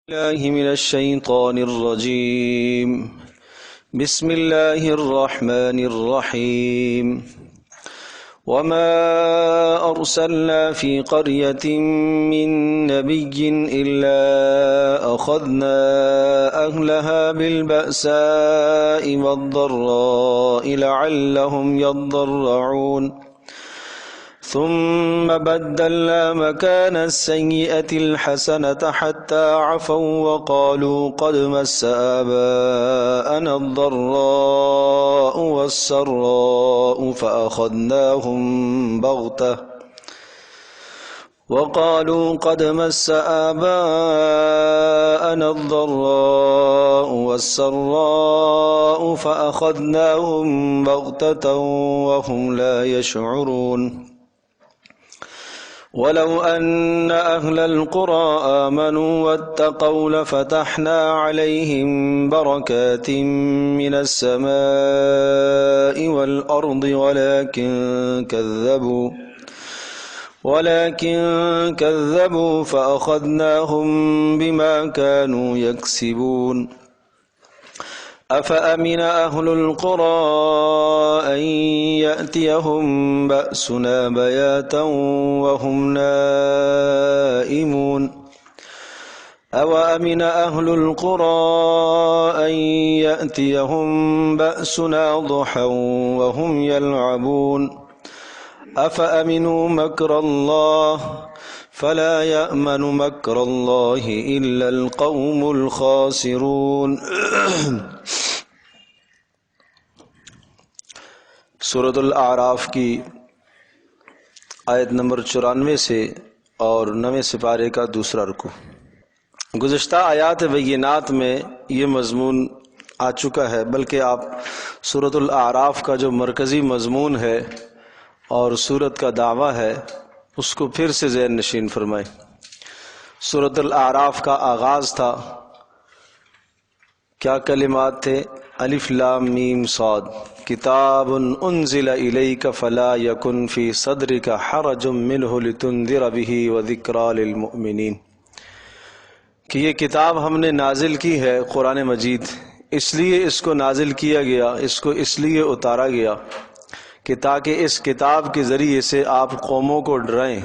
الله من الشيطان الرجيم. بسم الله الرحمن الرحيم. وما أرسلنا في قرية من نبي إلا أخذنا أهلها بالبأساء والضراء لعلهم يضرعون ثم بدلنا مكان السيئة الحسنة حتى عفوا وقالوا قد مس آباءنا الضراء والسراء فأخذناهم بغتة وهم لا يشعرون ولو أن أهل القرى آمنوا واتقوا لفتحنا عليهم بركات من السماء والأرض ولكن كذبوا فأخذناهم بما كانوا يكسبون أفأمن أهل القرى أن يأتيهم بأسنا بياتا وهم نائمون أوأمن أهل القرى أن يأتيهم بأسنا ضحى وهم يلعبون أفأمنوا مكر الله فلا يأمن مكر الله إلا القوم الخاسرون. سورۃ الاعراف کی آیت نمبر 94 سے اور 9 سپارے کا دوسرا رکوع. گزشتہ آیات بینات میں یہ مضمون آ چکا ہے، بلکہ آپ سورۃ الاعراف کا جو مرکزی مضمون ہے اور سورت کا دعویٰ ہے اس کو پھر سے ذہن نشین فرمائیں. سورۃ الاعراف کا آغاز تھا، کیا کلمات تھے؟ الف لام میم صاد کتاب انزل الیک فلا یکن فی صدرک حرج منہ لتنذر بہ وذکریٰ للمؤمنین، کہ یہ کتاب ہم نے نازل کی ہے قرآن مجید، اس لیے اس کو نازل کیا گیا، اس کو اس لیے اتارا گیا کہ تاکہ اس کتاب کے ذریعے سے آپ قوموں کو ڈرائیں،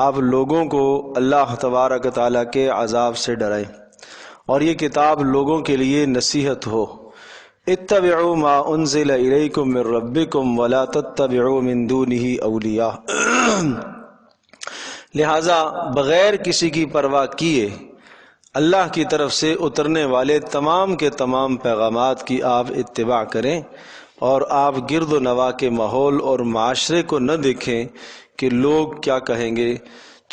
آپ لوگوں کو اللہ تبارک تعالیٰ کے عذاب سے ڈرائیں، اور یہ کتاب لوگوں کے لیے نصیحت ہو. اتبعوا ما انزل الیکم من ربکم ولا تتبعوا من دونہ اولیاء. لہذا بغیر کسی کی پرواہ کیے اللہ کی طرف سے اترنے والے تمام کے تمام پیغامات کی آپ اتباع کریں، اور آپ گرد و نواح کے ماحول اور معاشرے کو نہ دیکھیں کہ لوگ کیا کہیں گے.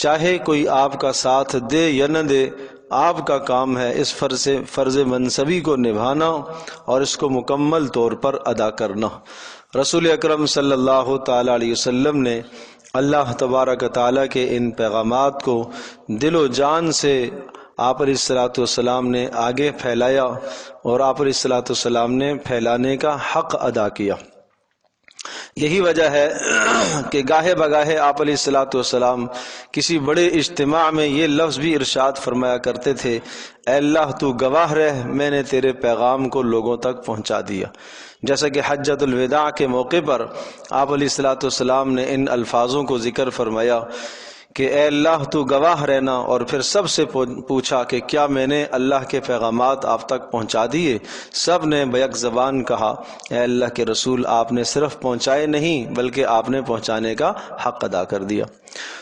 چاہے کوئی آپ کا ساتھ دے یا نہ دے، آپ کا کام ہے اس فرض منصبی کو نبھانا اور اس کو مکمل طور پر ادا کرنا. رسول اکرم صلی اللہ تعالی علیہ وسلم نے اللہ تبارک تعالیٰ کے ان پیغامات کو دل و جان سے آپ علیہ الصلوۃ والسلام نے آگے پھیلایا، اور آپ علیہ الصلوۃ والسلام نے پھیلانے کا حق ادا کیا. یہی وجہ ہے کہ گاہے بگاہے آپ علیہ الصلوۃ والسلام کسی بڑے اجتماع میں یہ لفظ بھی ارشاد فرمایا کرتے تھے، اے اللہ تو گواہ رہ، میں نے تیرے پیغام کو لوگوں تک پہنچا دیا. جیسا کہ حجۃ الوداع کے موقع پر آپ علیہ الصلوۃ والسلام نے ان الفاظوں کو ذکر فرمایا کہ اے اللہ تو گواہ رہنا، اور پھر سب سے پوچھا کہ کیا میں نے اللہ کے پیغامات آپ تک پہنچا دیے؟ سب نے بیک زبان کہا اے اللہ کے رسول، آپ نے صرف پہنچائے نہیں بلکہ آپ نے پہنچانے کا حق ادا کر دیا.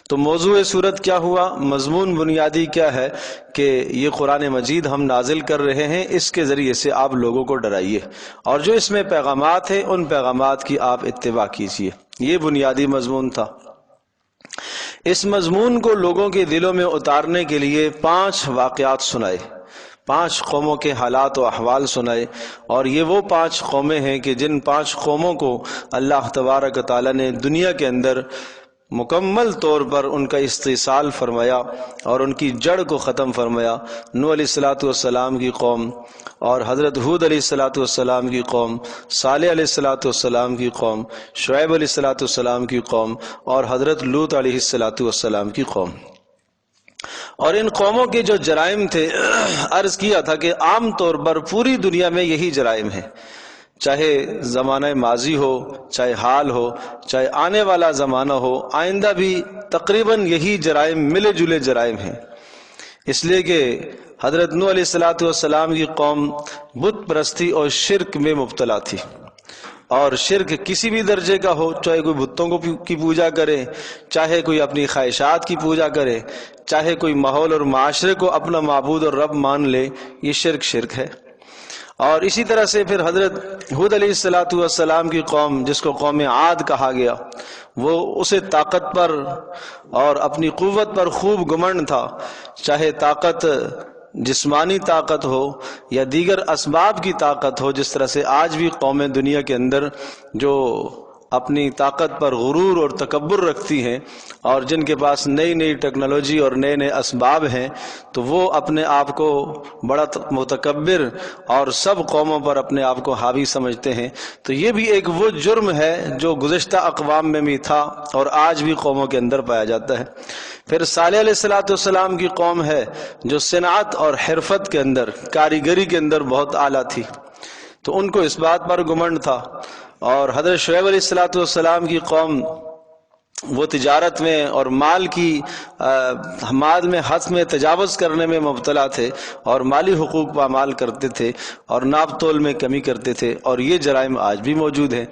تو موضوع صورت کیا ہوا؟ مضمون بنیادی کیا ہے کہ یہ قرآن مجید ہم نازل کر رہے ہیں، اس کے ذریعے سے آپ لوگوں کو ڈرائیے، اور جو اس میں پیغامات ہیں ان پیغامات کی آپ اتباع کیجیے. یہ بنیادی مضمون تھا. اس مضمون کو لوگوں کے دلوں میں اتارنے کے لیے 5 واقعات سنائے، 5 قوموں کے حالات و احوال سنائے، اور یہ وہ 5 قومیں ہیں کہ جن 5 قوموں کو اللہ تبارک تعالیٰ نے دنیا کے اندر مکمل طور پر ان کا استحصال فرمایا اور ان کی جڑ کو ختم فرمایا. نوح علیہ السلام کی قوم، اور حضرت ہود علیہ السلام کی قوم، صالح علیہ السلام کی قوم، شعیب علیہ السلام کی قوم، اور حضرت لوط علیہ السلام کی قوم. اور ان قوموں کے جو جرائم تھے عرض کیا تھا کہ عام طور پر پوری دنیا میں یہی جرائم ہیں، چاہے زمانہ ماضی ہو، چاہے حال ہو، چاہے آنے والا زمانہ ہو، آئندہ بھی تقریباً یہی جرائم ملے جلے جرائم ہیں۔ اس لیے کہ حضرت نوح علیہ السلام کی قوم بت پرستی اور شرک میں مبتلا تھی، اور شرک کسی بھی درجے کا ہو، چاہے کوئی بتوں کی پوجا کرے، چاہے کوئی اپنی خواہشات کی پوجا کرے، چاہے کوئی ماحول اور معاشرے کو اپنا معبود اور رب مان لے، یہ شرک ہے۔ اور اسی طرح سے پھر حضرت ہود علیہ السلام کی قوم، جس کو قوم عاد کہا گیا، وہ اسے طاقت پر اور اپنی قوت پر خوب گمنڈ تھا، چاہے طاقت جسمانی طاقت ہو یا دیگر اسباب کی طاقت ہو، جس طرح سے آج بھی قومیں دنیا کے اندر جو اپنی طاقت پر غرور اور تکبر رکھتی ہیں اور جن کے پاس نئی نئی ٹیکنالوجی اور نئے نئے اسباب ہیں، تو وہ اپنے آپ کو بڑا متکبر اور سب قوموں پر اپنے آپ کو حاوی سمجھتے ہیں۔ تو یہ بھی ایک وہ جرم ہے جو گزشتہ اقوام میں بھی تھا اور آج بھی قوموں کے اندر پایا جاتا ہے۔ پھر صالح علیہ السلام کی قوم ہے جو صنعت اور حرفت کے اندر، کاریگری کے اندر بہت اعلیٰ تھی، تو ان کو اس بات پر گمنڈ تھا۔ اور حضرت شعیب علیہ السلام کی قوم وہ تجارت میں اور مال میں حد میں تجاوز کرنے میں مبتلا تھے، اور مالی حقوق پامال کرتے تھے اور ناپ تول میں کمی کرتے تھے، اور یہ جرائم آج بھی موجود ہیں۔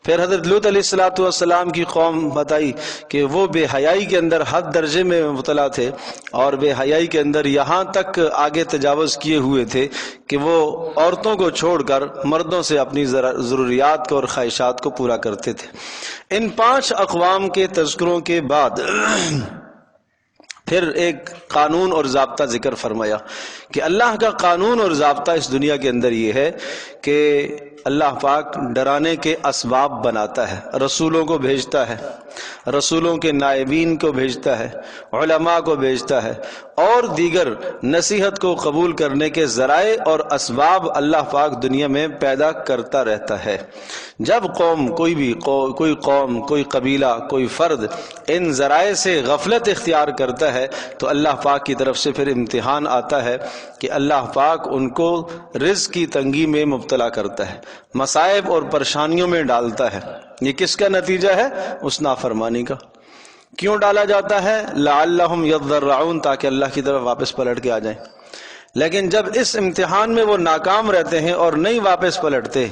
پھر حضرت لوط علیہ السلام کی قوم بتائی کہ وہ بے حیائی کے اندر حد درجے میں مبتلا تھے، اور بے حیائی کے اندر یہاں تک آگے تجاوز کیے ہوئے تھے کہ وہ عورتوں کو چھوڑ کر مردوں سے اپنی ضروریات کو اور خواہشات کو پورا کرتے تھے۔ ان 5 اقوام کے تذکروں کے بعد پھر ایک قانون اور ضابطہ ذکر فرمایا کہ اللہ کا قانون اور ضابطہ اس دنیا کے اندر یہ ہے کہ اللہ پاک ڈرانے کے اسباب بناتا ہے، رسولوں کو بھیجتا ہے، رسولوں کے نائبین کو بھیجتا ہے، علماء کو بھیجتا ہے، اور دیگر نصیحت کو قبول کرنے کے ذرائع اور اسباب اللہ پاک دنیا میں پیدا کرتا رہتا ہے۔ جب کوئی قوم، کوئی قبیلہ، کوئی فرد ان ذرائع سے غفلت اختیار کرتا ہے تو اللہ پاک کی طرف سے پھر امتحان آتا ہے کہ اللہ پاک ان کو رزق کی تنگی میں مبتلا کرتا ہے، مصائب اور پریشانیوں میں ڈالتا ہے۔ یہ کس کا نتیجہ ہے؟ اس نافرمانی کا۔ کیوں ڈالا جاتا ہے؟ لعلہم یضرعون، تاکہ اللہ کی طرف واپس پلٹ کے آ جائیں۔ لیکن جب اس امتحان میں وہ ناکام رہتے ہیں اور نہیں واپس پلٹتے،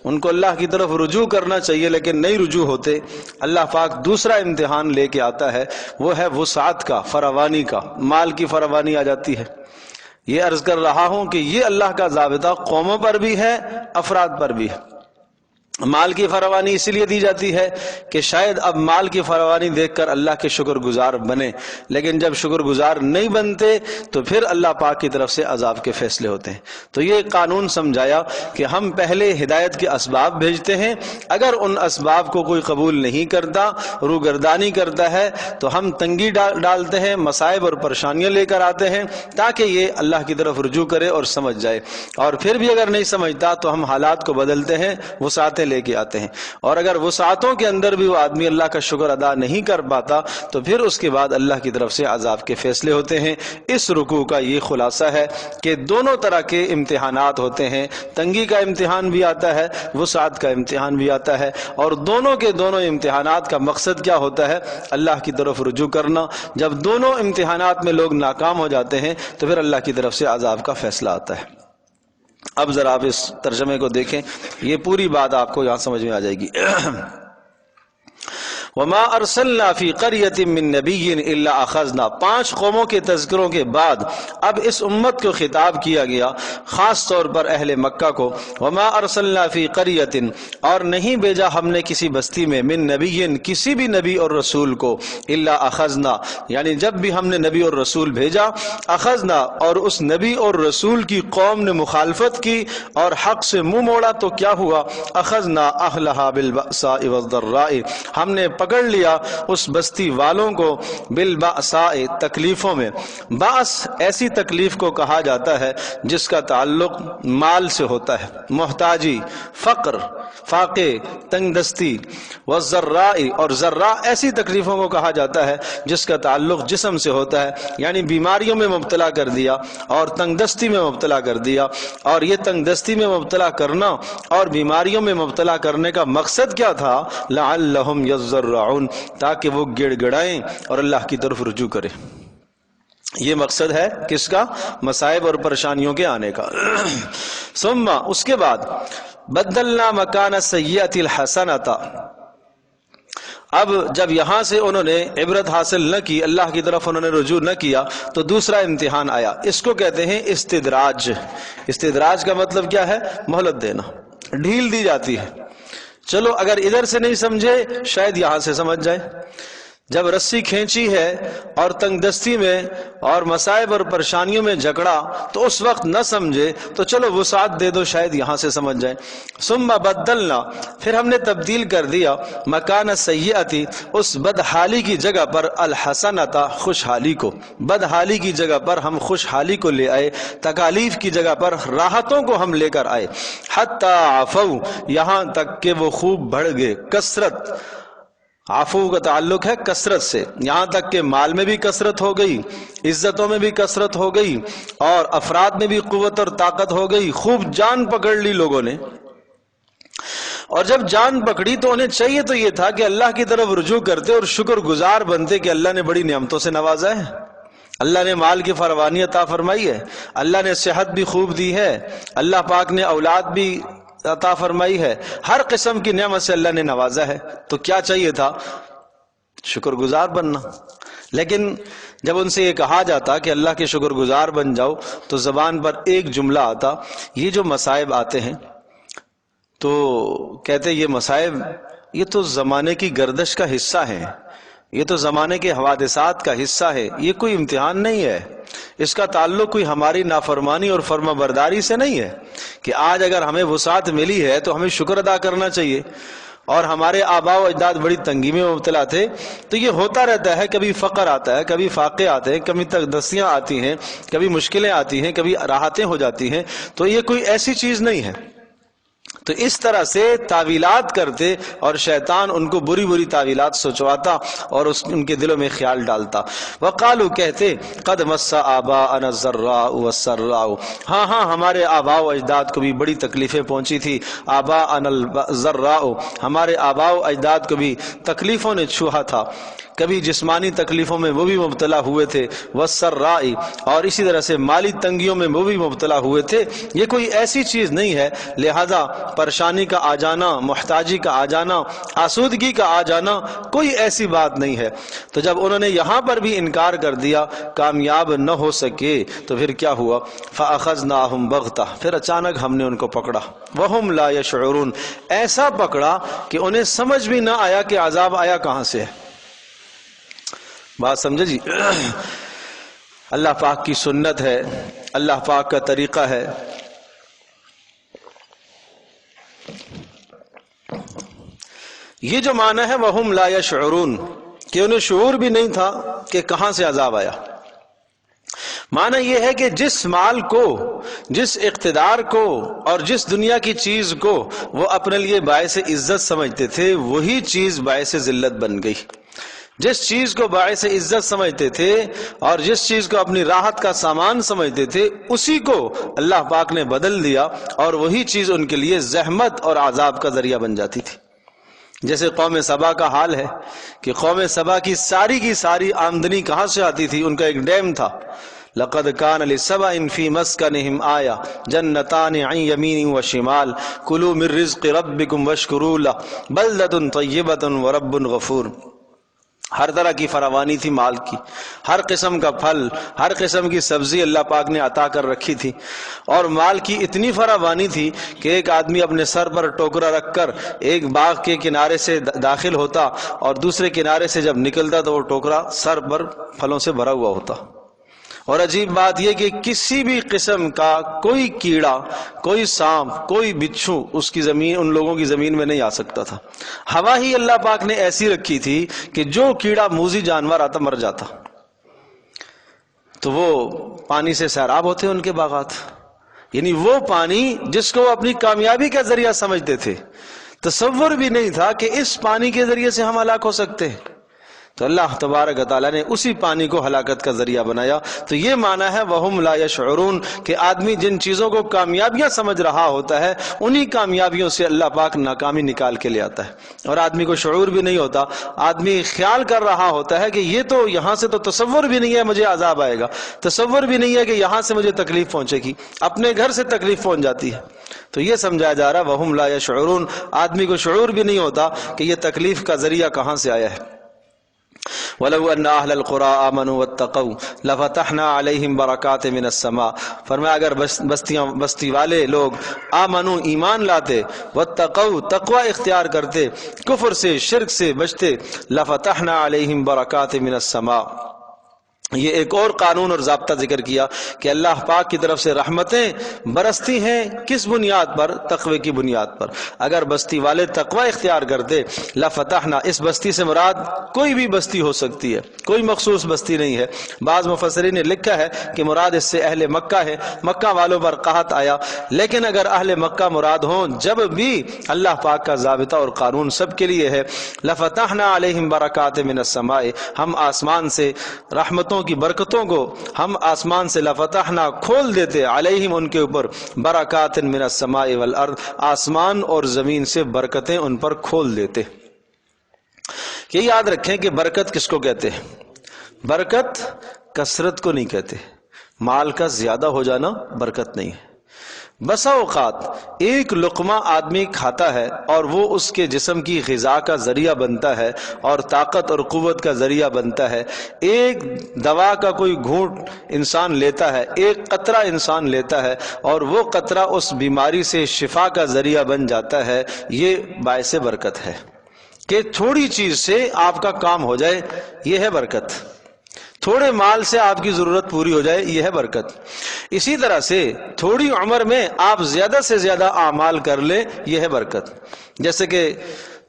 ان کو اللہ کی طرف رجوع کرنا چاہیے لیکن نہیں رجوع ہوتے، اللہ پاک دوسرا امتحان لے کے آتا ہے، وہ ہے وسعت کا، فراوانی کا، مال کی فراوانی آ جاتی ہے۔ یہ عرض کر رہا ہوں کہ یہ اللہ کا ضابطہ قوموں پر بھی ہے، افراد پر بھی ہے۔ مال کی فراوانی اسی لیے دی جاتی ہے کہ شاید اب مال کی فراوانی دیکھ کر اللہ کے شکر گزار بنے، لیکن جب شکر گزار نہیں بنتے تو پھر اللہ پاک کی طرف سے عذاب کے فیصلے ہوتے ہیں۔ تو یہ قانون سمجھایا کہ ہم پہلے ہدایت کے اسباب بھیجتے ہیں، اگر ان اسباب کو کوئی قبول نہیں کرتا، روگردانی کرتا ہے، تو ہم تنگی ڈالتے ہیں، مصائب اور پریشانیاں لے کر آتے ہیں تاکہ یہ اللہ کی طرف رجوع کرے اور سمجھ جائے، اور پھر بھی اگر نہیں سمجھتا تو ہم حالات کو بدلتے ہیں، وسعتیں لے کے آتے ہیں، اور اگر وسعتوں کے اندر بھی وہ آدمی اللہ کا شکر ادا نہیں کر پاتا تو پھر اس کے بعد اللہ کی طرف سے عذاب کے فیصلے ہوتے ہیں۔ اس رکوع کا یہ خلاصہ ہے کہ دونوں طرح کے امتحانات ہوتے ہیں، تنگی کا امتحان بھی آتا ہے، وسعت کا امتحان بھی آتا ہے، اور دونوں کے دونوں امتحانات کا مقصد کیا ہوتا ہے؟ اللہ کی طرف رجوع کرنا۔ جب دونوں امتحانات میں لوگ ناکام ہو جاتے ہیں تو پھر اللہ کی طرف سے عذاب کا فیصلہ آتا ہے۔ اب ذرا آپ اس ترجمے کو دیکھیں، یہ پوری بات آپ کو یہاں سمجھ میں آ جائے گی۔ وما ارسلنا فی قریۃ من نبی الا اخذنا، 5 قوموں کے تذکروں کے بعد اب اس امت کو خطاب کیا گیا، خاص طور پر اہل مکہ کو۔ وما ارسلنا فی قریۃ، اور نہیں بھیجا ہم نے کسی بستی میں، من نبی، کسی بھی نبی اور رسول کو، الا اخذنا، یعنی جب بھی ہم نے نبی اور رسول بھیجا، اخذنا، اور اس نبی اور رسول کی قوم نے مخالفت کی اور حق سے منہ موڑا تو کیا ہوا؟ اخذنا اہلھا بالبأساء والضراء، ہم نے پکڑ لیا اس بستی والوں کو بالبأساء تکلیفوں میں۔ باس ایسی تکلیف کو کہا جاتا ہے جس کا تعلق مال سے ہوتا ہے، محتاجی، فقر، فاقے، تنگ دستی، والضراء اور ضراء ایسی تکلیفوں کو کہا جاتا ہے جس کا تعلق جسم سے ہوتا ہے، یعنی بیماریوں میں مبتلا کر دیا اور تنگ دستی میں مبتلا کر دیا۔ اور یہ تنگ دستی میں مبتلا کرنا اور بیماریوں میں مبتلا کرنے کا مقصد کیا تھا؟ لعلہم یضرعون، تاکہ وہ گڑ گڑائیں اور اللہ کی طرف رجوع کریں۔ یہ مقصد ہے کس کا؟ مصائب اور پریشانیوں کے آنے کا۔ ثم اس کے بعد بدلنا مکان السیئۃ الحسنۃ، اب جب یہاں سے انہوں نے عبرت حاصل نہ کی، اللہ کی طرف انہوں نے رجوع نہ کیا، تو دوسرا امتحان آیا، اس کو کہتے ہیں استدراج۔ استدراج کا مطلب کیا ہے؟ مہلت دینا، ڈھیل دی جاتی ہے۔ چلو اگر ادھر سے نہیں سمجھے شاید یہاں سے سمجھ جائے۔ جب رسی کھینچی ہے اور تنگ دستی میں اور مصائب اور پریشانیوں میں جکڑا تو اس وقت نہ سمجھے تو چلو وسعت دے دو، شاید یہاں سے سمجھ جائے۔ ثم بدلنا، پھر ہم نے تبدیل کر دیا، مکان السیئۃ، اس بدحالی کی جگہ پر، الحسنۃ خوشحالی کو، بدحالی کی جگہ پر ہم خوشحالی کو لے آئے، تکالیف کی جگہ پر راحتوں کو ہم لے کر آئے۔ حتی عفوا، یہاں تک کہ وہ خوب بڑھ گئے، کثرت، عفو کا تعلق ہے کثرت سے، یہاں تک کہ مال میں بھی کثرت ہو گئی، عزتوں میں بھی کثرت ہو گئی، اور افراد میں بھی قوت اور طاقت ہو گئی، خوب جان پکڑ لی لوگوں نے۔ اور جب جان پکڑی تو انہیں چاہیے تو یہ تھا کہ اللہ کی طرف رجوع کرتے اور شکر گزار بنتے کہ اللہ نے بڑی نعمتوں سے نوازا ہے، اللہ نے مال کی فراوانی عطا فرمائی ہے، اللہ نے صحت بھی خوب دی ہے، اللہ پاک نے اولاد بھی عطا فرمائی ہے، ہر قسم کی نعمت سے اللہ نے نوازا ہے، تو کیا چاہیے تھا؟ شکر گزار بننا۔ لیکن جب ان سے یہ کہا جاتا کہ اللہ کے شکر گزار بن جاؤ تو زبان پر ایک جملہ آتا، یہ جو مصائب آتے ہیں تو کہتے یہ مصائب یہ تو زمانے کی گردش کا حصہ ہے، یہ تو زمانے کے حوادثات کا حصہ ہے، یہ کوئی امتحان نہیں ہے، اس کا تعلق کوئی ہماری نافرمانی اور فرما برداری سے نہیں ہے کہ آج اگر ہمیں وسعت ملی ہے تو ہمیں شکر ادا کرنا چاہیے، اور ہمارے آباء و اجداد بڑی تنگی میں مبتلا تھے، تو یہ ہوتا رہتا ہے، کبھی فقر آتا ہے، کبھی فاقے آتے ہیں، کبھی تنگدستیاں آتی ہیں، کبھی مشکلیں آتی ہیں، کبھی راحتیں ہو جاتی ہیں، تو یہ کوئی ایسی چیز نہیں ہے۔ تو اس طرح سے تعویلات کرتے اور شیطان ان کو بری بری تعویلات سوچواتا اور ان کے دلوں میں خیال ڈالتا۔ وقالو کہتے قد مس آباءنا الضراء والسراء، ہاں ہاں ہمارے آباء و اجداد کو بھی بڑی تکلیفیں پہنچی تھی، آباءنا الضراء، ہمارے آباء و اجداد کو بھی تکلیفوں نے چھوا تھا، کبھی جسمانی تکلیفوں میں وہ بھی مبتلا ہوئے تھے، والسراء اور اسی طرح سے مالی تنگیوں میں وہ بھی مبتلا ہوئے تھے۔ یہ کوئی ایسی چیز نہیں ہے، لہذا پریشانی کا آ جانا، محتاجی کا آ جانا، آسودگی کا آ جانا کوئی ایسی بات نہیں ہے۔ تو جب انہوں نے یہاں پر بھی انکار کر دیا، کامیاب نہ ہو سکے، تو پھر کیا ہوا؟ فَأَخَذْنَاهُمْ بَغْتَةً، پھر اچانک ہم نے ان کو پکڑا، وَهُمْ لَا يَشْعُرُونَ، ایسا پکڑا کہ انہیں سمجھ بھی نہ آیا کہ عذاب آیا کہاں سے ہے۔ بات سمجھے جی؟ اللہ پاک کی سنت ہے، اللہ پاک کا طریقہ ہے۔ یہ جو معنی ہے وَهُمْ لَا يَشْعُرُونَ، کہ انہیں شعور بھی نہیں تھا کہ کہاں سے عذاب آیا۔ معنی یہ ہے کہ جس مال کو، جس اقتدار کو اور جس دنیا کی چیز کو وہ اپنے لیے باعث عزت سمجھتے تھے، وہی چیز باعث ذلت بن گئی۔ جس چیز کو باعث عزت سمجھتے تھے اور جس چیز کو اپنی راحت کا سامان سمجھتے تھے، اسی کو اللہ پاک نے بدل دیا اور وہی چیز ان کے لیے زحمت اور عذاب کا ذریعہ بن جاتی تھی۔ جیسے قوم سبا کا حال ہے کہ قوم سبا کی ساری آمدنی کہاں سے آتی تھی؟ ان کا ایک ڈیم تھا، لقد كان لسبأ في مسكنهم آية جنتان عن يمين وشمال كلوا من رزق ربكم واشكروا له بلدة طيبة ورب غفور۔ ہر طرح کی فراوانی تھی مال کی، ہر قسم کا پھل، ہر قسم کی سبزی اللہ پاک نے عطا کر رکھی تھی، اور مال کی اتنی فراوانی تھی کہ ایک آدمی اپنے سر پر ٹوکرا رکھ کر ایک باغ کے کنارے سے داخل ہوتا اور دوسرے کنارے سے جب نکلتا تو وہ ٹوکرا سر پر پھلوں سے بھرا ہوا ہوتا۔ اور عجیب بات یہ کہ کسی بھی قسم کا کوئی کیڑا، کوئی سانپ، کوئی بچھو اس کی زمین، ان لوگوں کی زمین میں نہیں آ سکتا تھا۔ ہوا ہی اللہ پاک نے ایسی رکھی تھی کہ جو کیڑا موذی جانور آتا مر جاتا، تو وہ پانی سے سیراب ہوتے ان کے باغات۔ یعنی وہ پانی جس کو وہ اپنی کامیابی کا ذریعہ سمجھتے تھے، تصور بھی نہیں تھا کہ اس پانی کے ذریعے سے ہم ہلاک ہو سکتے ہیں، تو اللہ تبارک و تعالیٰ نے اسی پانی کو ہلاکت کا ذریعہ بنایا۔ تو یہ معنی ہے وَهُمْ لَا يَشْعُرُونَ کہ آدمی جن چیزوں کو کامیابیاں سمجھ رہا ہوتا ہے انہی کامیابیوں سے اللہ پاک ناکامی نکال کے لے آتا ہے، اور آدمی کو شعور بھی نہیں ہوتا۔ آدمی خیال کر رہا ہوتا ہے کہ یہ تو یہاں سے تو تصور بھی نہیں ہے مجھے عذاب آئے گا، تصور بھی نہیں ہے کہ یہاں سے مجھے تکلیف پہنچے گی، اپنے گھر سے تکلیف پہنچ جاتی ہے۔ تو یہ سمجھایا جا رہا ہے وَهُمْ لَا يَشْعُرُونَ، آدمی کو شعور بھی نہیں ہوتا کہ یہ تکلیف کا ذریعہ کہاں سے آیا ہے۔ وَلَوْ أَنَّ أَهْلَ الْقُرَىٰ آمَنُوا وَاتَّقَوْا لَفَتَحْنَا عَلَيْهِمْ بَرَكَاتٍ مِّنَ السَّمَاءِ، فرمایا اگر بستی والے لوگ آمنو ایمان لاتے، واتقوا تقوی اختیار کرتے، کفر سے شرک سے بچتے، لَفَتَحْنَا عَلَيْهِمْ بَرَكَاتٍ مِّنَ السَّمَاءِ، یہ ایک اور قانون اور ضابطہ ذکر کیا کہ اللہ پاک کی طرف سے رحمتیں برستی ہیں، کس بنیاد پر؟ تقوی کی بنیاد پر۔ اگر بستی والے تقوی اختیار کرتے، لفتحنا، اس بستی سے مراد کوئی بھی بستی ہو سکتی ہے، کوئی مخصوص بستی نہیں ہے۔ بعض مفسرین نے لکھا ہے کہ مراد اس سے اہل مکہ ہے، مکہ والوں پر قحط آیا، لیکن اگر اہل مکہ مراد ہوں، جب بھی اللہ پاک کا ضابطہ اور قانون سب کے لیے ہے۔ لفتحنا علیہم برکات من السماء، ہم آسمان سے رحمتوں کی برکتوں کو ہم آسمان سے لفتحنا کھول دیتے، علیہم ان کے اوپر، برکات من السماء والارض، آسمان اور زمین سے برکتیں ان پر کھول دیتے۔ یہ یاد رکھیں کہ برکت کس کو کہتے ہیں؟ برکت کثرت کو نہیں کہتے، مال کا زیادہ ہو جانا برکت نہیں ہے۔ بسا اوقات ایک لقمہ آدمی کھاتا ہے اور وہ اس کے جسم کی غذا کا ذریعہ بنتا ہے اور طاقت اور قوت کا ذریعہ بنتا ہے۔ ایک دوا کا کوئی گھونٹ انسان لیتا ہے، ایک قطرہ انسان لیتا ہے اور وہ قطرہ اس بیماری سے شفا کا ذریعہ بن جاتا ہے۔ یہ باعث برکت ہے کہ تھوڑی چیز سے آپ کا کام ہو جائے، یہ ہے برکت۔ تھوڑے مال سے آپ کی ضرورت پوری ہو جائے، یہ ہے برکت۔ اسی طرح سے تھوڑی عمر میں آپ زیادہ سے زیادہ اعمال کر لیں، یہ ہے برکت۔ جیسے کہ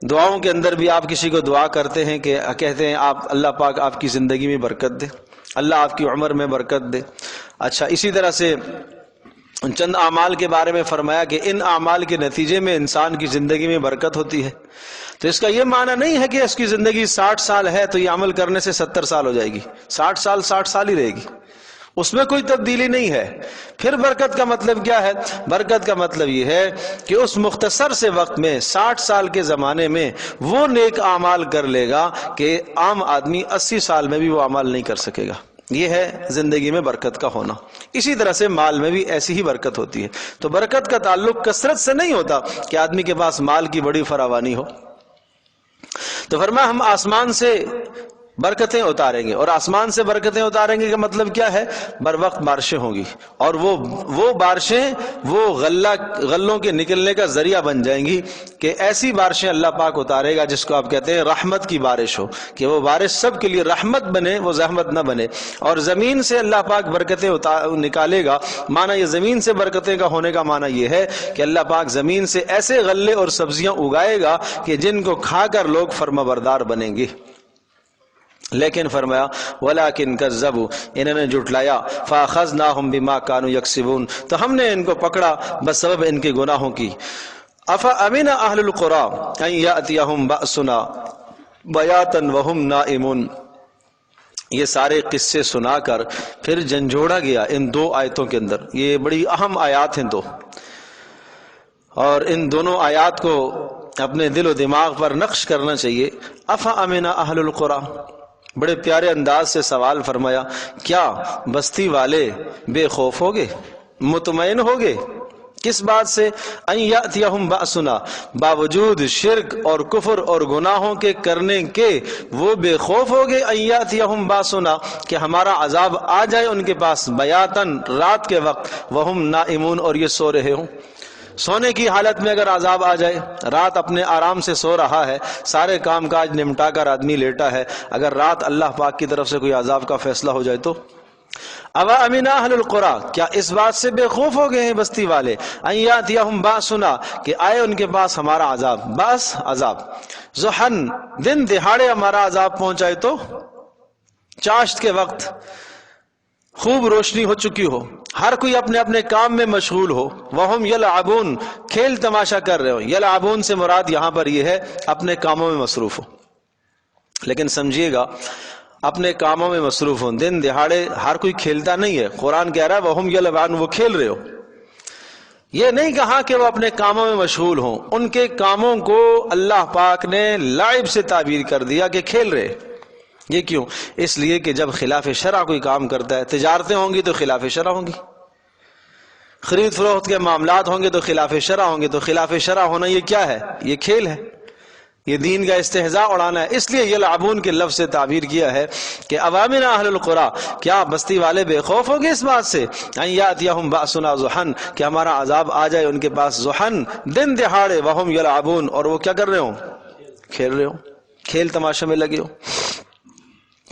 دعاؤں کے اندر بھی آپ کسی کو دعا کرتے ہیں کہ کہتے ہیں آپ اللہ پاک آپ کی زندگی میں برکت دے، اللہ آپ کی عمر میں برکت دے۔ اچھا، اسی طرح سے چند اعمال کے بارے میں فرمایا کہ ان اعمال کے نتیجے میں انسان کی زندگی میں برکت ہوتی ہے۔ تو اس کا یہ معنی نہیں ہے کہ اس کی زندگی 60 سال ہے تو یہ عمل کرنے سے 70 سال ہو جائے گی، 60 سال ہی رہے گی، اس میں کوئی تبدیلی نہیں ہے۔ پھر برکت کا مطلب کیا ہے؟ برکت کا مطلب یہ ہے کہ اس مختصر سے وقت میں، 60 سال کے زمانے میں وہ نیک اعمال کر لے گا کہ عام آدمی 80 سال میں بھی وہ اعمال نہیں کر سکے گا۔ یہ ہے زندگی میں برکت کا ہونا۔ اسی طرح سے مال میں بھی ایسی ہی برکت ہوتی ہے۔ تو برکت کا تعلق کثرت سے نہیں ہوتا کہ آدمی کے پاس مال کی بڑی فراوانی ہو۔ تو فرمایا ہم آسمان سے برکتیں اتاریں گے، اور آسمان سے برکتیں اتاریں گے کا مطلب کیا ہے؟ بر وقت بارشیں ہوں گی، اور وہ بارشیں وہ غلوں کے نکلنے کا ذریعہ بن جائیں گی کہ ایسی بارشیں اللہ پاک اتارے گا جس کو آپ کہتے ہیں رحمت کی بارش ہو، کہ وہ بارش سب کے لیے رحمت بنے، وہ زحمت نہ بنے۔ اور زمین سے اللہ پاک برکتیں نکالے گا۔ معنی یہ زمین سے برکتیں کا ہونے کا معنی یہ ہے کہ اللہ پاک زمین سے ایسے غلے اور سبزیاں اگائے گا کہ جن کو کھا کر لوگ فرمانبردار بنیں گے۔ لیکن فرمایا وَلَكِنْ كَذَّبُوا، انہوں نے جھٹلایا، فَأَخَذْنَاهُمْ بِمَا كَانُوا يَكْسِبُونَ، تو ہم نے ان کو پکڑا بسبب ان کے گناہوں کی۔ أَفَأَمِنَ أَهْلُ الْقُرَىٰ أَن يَأْتِيَهُمْ بَأْسُنَا بَيَاتًا وَهُمْ نَائِمُونَ۔ یہ سارے قصے سنا کر پھر جھنجھوڑا گیا ان دو آیتوں کے اندر۔ یہ بڑی اہم آیات ہیں دو، اور ان دونوں آیات کو اپنے دل و دماغ پر نقش کرنا چاہیے۔ أَفَأَمِنَ أَهْلُ الْقُرَىٰ، بڑے پیارے انداز سے سوال فرمایا، کیا بستی والے بے خوف ہوگے، مطمئن ہوگے؟ کس بات سے؟ ان یاتیہم بأسنا، باوجود شرک اور کفر اور گناہوں کے کرنے کے وہ بے خوف ہوگے؟ ان یاتیہم بأسنا، کہ ہمارا عذاب آ جائے ان کے پاس، بیاتن، رات کے وقت، وہم نائمون، اور یہ سو رہے ہوں۔ سونے کی حالت میں اگر عذاب آ جائے، رات اپنے آرام سے سو رہا ہے، سارے کام کاج نمٹا کر آدمی لیٹا ہے، اگر رات اللہ پاک کی طرف سے کوئی عذاب کا فیصلہ ہو جائے تو اوا امن اہل القری، کیا اس بات سے بے خوف ہو گئے ہیں بستی والے، ان یاتیہم باسنا، کہ آئے ان کے پاس ہمارا عذاب، باس عذاب، ضحن دن دہاڑے ہمارا عذاب پہنچائے تو، چاشت کے وقت خوب روشنی ہو چکی ہو، ہر کوئی اپنے اپنے کام میں مشغول ہو، وہم یلعبون، کھیل تماشا کر رہے ہو، یلعبون سے مراد یہاں پر یہ ہے اپنے کاموں میں مصروف ہو۔ لیکن سمجھیے گا اپنے کاموں میں مصروف ہوں، دن دہاڑے ہر کوئی کھیلتا نہیں ہے، قرآن کہہ رہا ہے وہم یلعبون، وہ کھیل رہے ہو، یہ نہیں کہا کہ وہ اپنے کاموں میں مشغول ہوں، ان کے کاموں کو اللہ پاک نے لعب سے تعبیر کر دیا کہ کھیل رہے۔ یہ کیوں؟ اس لیے کہ جب خلاف شرع کوئی کام کرتا ہے، تجارتیں ہوں گی تو خلاف شرع ہوں گی، خرید فروخت کے معاملات ہوں گے تو خلاف شرع ہوں گے، تو خلاف شرع ہونا یہ کیا ہے؟ یہ کھیل ہے، یہ دین کا استہزاء اڑانا ہے۔ اس لیے یلعبون کے لفظ سے تعبیر کیا ہے کہ اوامن اہل القری، کیا بستی والے بے خوف ہو گئے اس بات سے، ان یاتیہم باسنا ضحن، کہ ہمارا عذاب آ جائے ان کے پاس ضحن دن دہاڑے، وہم یلعبون، اور وہ کیا کر رہے ہوں؟ کھیل رہے ہوں، کھیل تماشا میں لگے ہو۔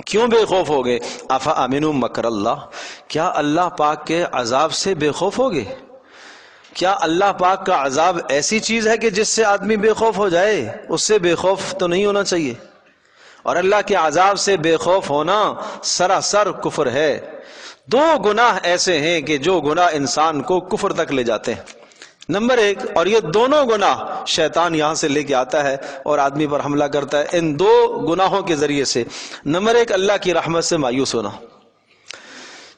کیوں بے خوف ہو گئے؟ افا امنوا مکر اللہ، کیا اللہ پاک کے عذاب سے بے خوف ہو گئے؟ کیا اللہ پاک کا عذاب ایسی چیز ہے کہ جس سے آدمی بے خوف ہو جائے؟ اس سے بے خوف تو نہیں ہونا چاہیے، اور اللہ کے عذاب سے بے خوف ہونا سراسر کفر ہے۔ دو گناہ ایسے ہیں کہ جو گناہ انسان کو کفر تک لے جاتے ہیں۔ نمبر ایک، اور یہ دونوں گناہ شیطان یہاں سے لے کے آتا ہے اور آدمی پر حملہ کرتا ہے ان دو گناہوں کے ذریعے سے۔ نمبر ایک، اللہ کی رحمت سے مایوس ہونا۔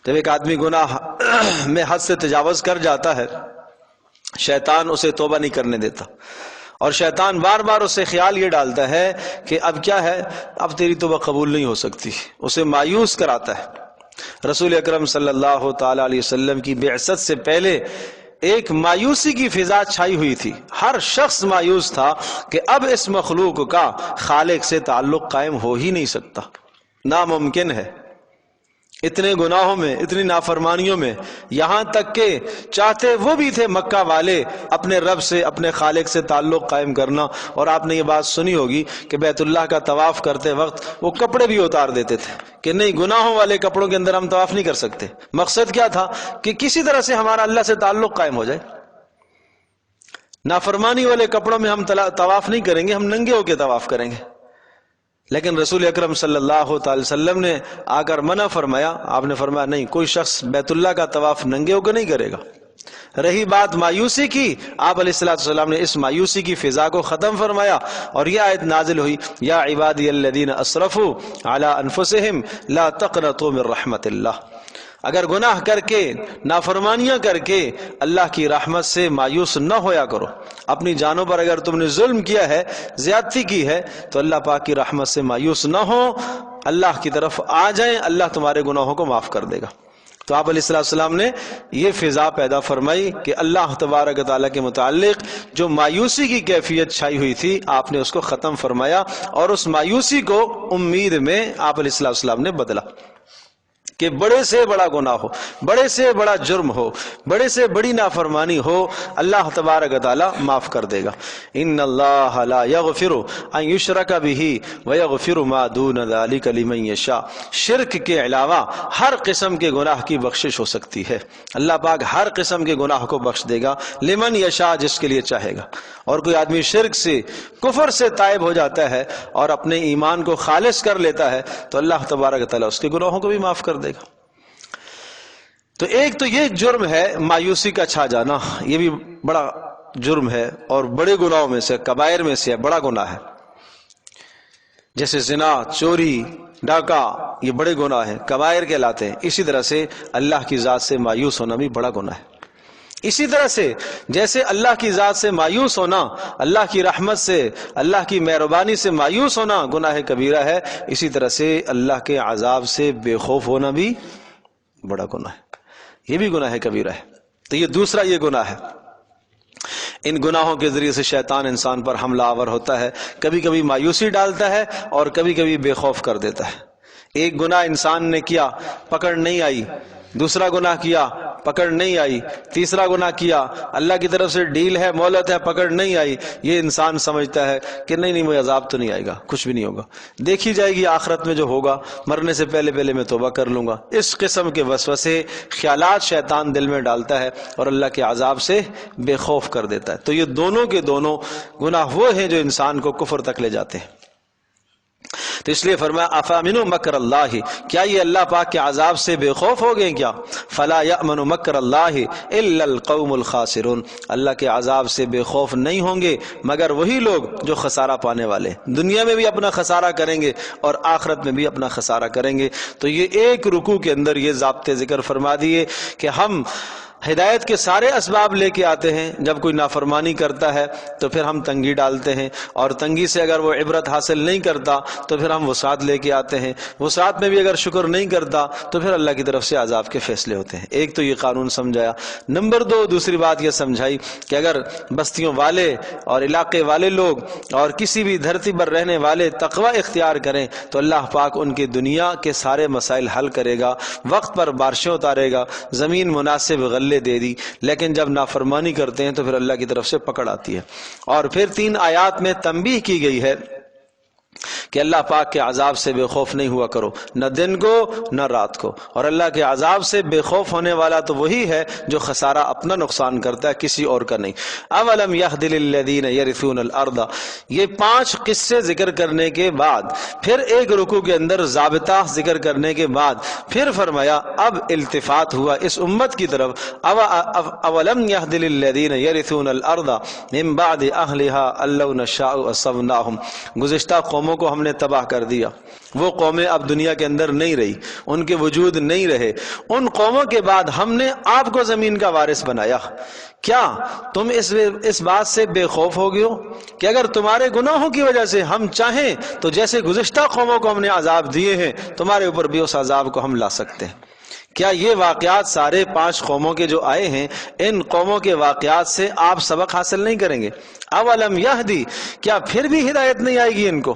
جب ایک آدمی گناہ میں حد سے تجاوز کر جاتا ہے، شیطان اسے توبہ نہیں کرنے دیتا، اور شیطان بار بار اسے خیال یہ ڈالتا ہے کہ اب کیا ہے، اب تیری توبہ قبول نہیں ہو سکتی، اسے مایوس کراتا ہے۔ رسول اکرم صلی اللہ تعالی علیہ وسلم کی بعثت سے پہلے ایک مایوسی کی فضا چھائی ہوئی تھی، ہر شخص مایوس تھا کہ اب اس مخلوق کا خالق سے تعلق قائم ہو ہی نہیں سکتا، ناممکن ہے۔ اتنے گناہوں میں، اتنی نافرمانیوں میں، یہاں تک کہ چاہتے وہ بھی تھے مکہ والے اپنے رب سے، اپنے خالق سے تعلق قائم کرنا، اور آپ نے یہ بات سنی ہوگی کہ بیت اللہ کا طواف کرتے وقت وہ کپڑے بھی اتار دیتے تھے کہ نہیں، گناہوں والے کپڑوں کے اندر ہم طواف نہیں کر سکتے۔ مقصد کیا تھا؟ کہ کسی طرح سے ہمارا اللہ سے تعلق قائم ہو جائے، نافرمانی والے کپڑوں میں ہم طواف نہیں کریں گے، ہم ننگے ہو کے طواف کریں گے۔ لیکن رسول اکرم صلی اللہ تعالی وسلم نے آ کر منع فرمایا، آپ نے فرمایا نہیں، کوئی شخص بیت اللہ کا طواف ننگے ہو کے نہیں کرے گا۔ رہی بات مایوسی کی، آپ علیہ الصلوۃ والسلام نے اس مایوسی کی فضا کو ختم فرمایا، اور یہ آیت نازل ہوئی، یا عبادی الذین اسرفوا علی انفسہم لا تقنطوا من رحمت اللہ۔ اگر گناہ کر کے، نافرمانیاں کر کے اللہ کی رحمت سے مایوس نہ ہویا کرو۔ اپنی جانوں پر اگر تم نے ظلم کیا ہے، زیادتی کی ہے، تو اللہ پاک کی رحمت سے مایوس نہ ہو، اللہ کی طرف آ جائیں، اللہ تمہارے گناہوں کو معاف کر دے گا۔ تو آپ علیہ السلام نے یہ فضا پیدا فرمائی کہ اللہ تبارک و تعالیٰ کے متعلق جو مایوسی کی کیفیت چھائی ہوئی تھی، آپ نے اس کو ختم فرمایا، اور اس مایوسی کو امید میں آپ علیہ السلام نے بدلا کہ بڑے سے بڑا گناہ ہو، بڑے سے بڑا جرم ہو، بڑے سے بڑی نافرمانی ہو، اللہ تبارک و تعالی معاف کر دے گا۔ ان اللہ لا یغفر ان یشرک بہ ویغفر ما دون ذلک لمن یشاء۔ شرک کے علاوہ ہر قسم کے گناہ کی بخشش ہو سکتی ہے، اللہ پاک ہر قسم کے گناہ کو بخش دے گا، لمن یشاء، جس کے لیے چاہے گا۔ اور کوئی آدمی شرک سے، کفر سے تائب ہو جاتا ہے اور اپنے ایمان کو خالص کر لیتا ہے، تو اللہ تبارک و تعالی اس کے گناہوں کو بھی معاف کر دے گا۔ تو ایک تو یہ جرم ہے مایوسی کا چھا جانا، یہ بھی بڑا جرم ہے، اور بڑے گناہوں میں سے، کبائر میں سے بڑا گناہ ہے، جیسے زنا، چوری، ڈاکہ، یہ بڑے گناہ ہیں، کبائر کہلاتے ہیں۔ اسی طرح سے اللہ کی ذات سے مایوس ہونا بھی بڑا گناہ ہے۔ اسی طرح سے جیسے اللہ کی ذات سے مایوس ہونا، اللہ کی رحمت سے، اللہ کی مہربانی سے مایوس ہونا گناہ کبیرہ ہے، اسی طرح سے اللہ کے عذاب سے بے خوف ہونا بھی بڑا گناہ ہے، یہ بھی گناہ کبیرہ ہے۔ تو یہ دوسرا یہ گناہ ہے۔ ان گناہوں کے ذریعے سے شیطان انسان پر حملہ آور ہوتا ہے، کبھی کبھی مایوسی ڈالتا ہے اور کبھی کبھی بے خوف کر دیتا ہے۔ ایک گناہ انسان نے کیا، پکڑ نہیں آئی، دوسرا گناہ کیا، پکڑ نہیں آئی، تیسرا گناہ کیا، اللہ کی طرف سے ڈیل ہے، مہلت ہے، پکڑ نہیں آئی، یہ انسان سمجھتا ہے کہ نہیں مجھے عذاب تو نہیں آئے گا، کچھ بھی نہیں ہوگا، دیکھی جائے گی آخرت میں جو ہوگا، مرنے سے پہلے پہلے میں توبہ کر لوں گا۔ اس قسم کے وسوسے خیالات شیطان دل میں ڈالتا ہے اور اللہ کے عذاب سے بے خوف کر دیتا ہے۔ تو یہ دونوں کے دونوں گناہ وہ ہیں جو انسان کو کفر تک لے جاتے ہیں۔ تو اس لیے فرمایا افامنوا مکر اللہ، کیا یہ اللہ پاک کے عذاب سے بے خوف ہو گئے کیا؟ فلا یأمن مکر اللہ الا القوم الخاسرون، اللہ کے عذاب سے بے خوف نہیں ہوں گے مگر وہی لوگ جو خسارہ پانے والے، دنیا میں بھی اپنا خسارہ کریں گے اور آخرت میں بھی اپنا خسارہ کریں گے۔ تو یہ ایک رکوع کے اندر یہ ضابطے ذکر فرما دیے کہ ہم ہدایت کے سارے اسباب لے کے آتے ہیں، جب کوئی نافرمانی کرتا ہے تو پھر ہم تنگی ڈالتے ہیں، اور تنگی سے اگر وہ عبرت حاصل نہیں کرتا تو پھر ہم وسعت لے کے آتے ہیں، وسعت میں بھی اگر شکر نہیں کرتا تو پھر اللہ کی طرف سے عذاب کے فیصلے ہوتے ہیں۔ ایک تو یہ قانون سمجھایا۔ نمبر دو، دوسری بات یہ سمجھائی کہ اگر بستیوں والے اور علاقے والے لوگ اور کسی بھی دھرتی پر رہنے والے تقوی اختیار کریں تو اللہ پاک ان کی دنیا کے سارے مسائل حل کرے گا، وقت پر بارشیں اتارے گا، زمین مناسب غلے دے دی، لیکن جب نافرمانی کرتے ہیں تو پھر اللہ کی طرف سے پکڑ آتی ہے۔ اور پھر 3 آیات میں تنبیہ کی گئی ہے کہ اللہ پاک کے عذاب سے بے خوف نہیں ہوا کرو، نہ دن کو نہ رات کو، اور اللہ کے عذاب سے بے خوف ہونے والا تو وہی ہے جو خسارہ اپنا نقصان کرتا ہے، کسی اور کا نہیں۔ اولم یہد للذین یرثون الارض، یہ 5 قصے ذکر کرنے کے بعد پھر ایک رکوع کے اندر ضابطہ ذکر کرنے کے بعد پھر فرمایا اب التفات ہوا اس امت کی طرف، اولم یہد للذین یرثون الارض من بعد اہلها ان لو نشاء اصبناہم، گزشتہ قوموں کو ہم نے تباہ کر دیا، وہ قومیں اب دنیا کے اندر نہیں رہی، ان کے وجود نہیں رہے، ان قوموں کے بعد ہم نے آپ کو زمین کا وارث بنایا۔ کیا تم اس بات سے بے خوف ہو گئے ہو کہ اگر تمہارے گناہوں کی وجہ سے ہم چاہیں تو جیسے گزشتہ قوموں کو ہم نے عذاب دیے ہیں تمہارے اوپر بھی اس عذاب کو ہم لا سکتے ہیں؟ کیا یہ واقعات سارے 5 قوموں کے جو آئے ہیں، ان قوموں کے واقعات سے آپ سبق حاصل نہیں کریں گے؟ اولم یہدی، کیا پھر بھی ہدایت نہیں آئے گی ان کو؟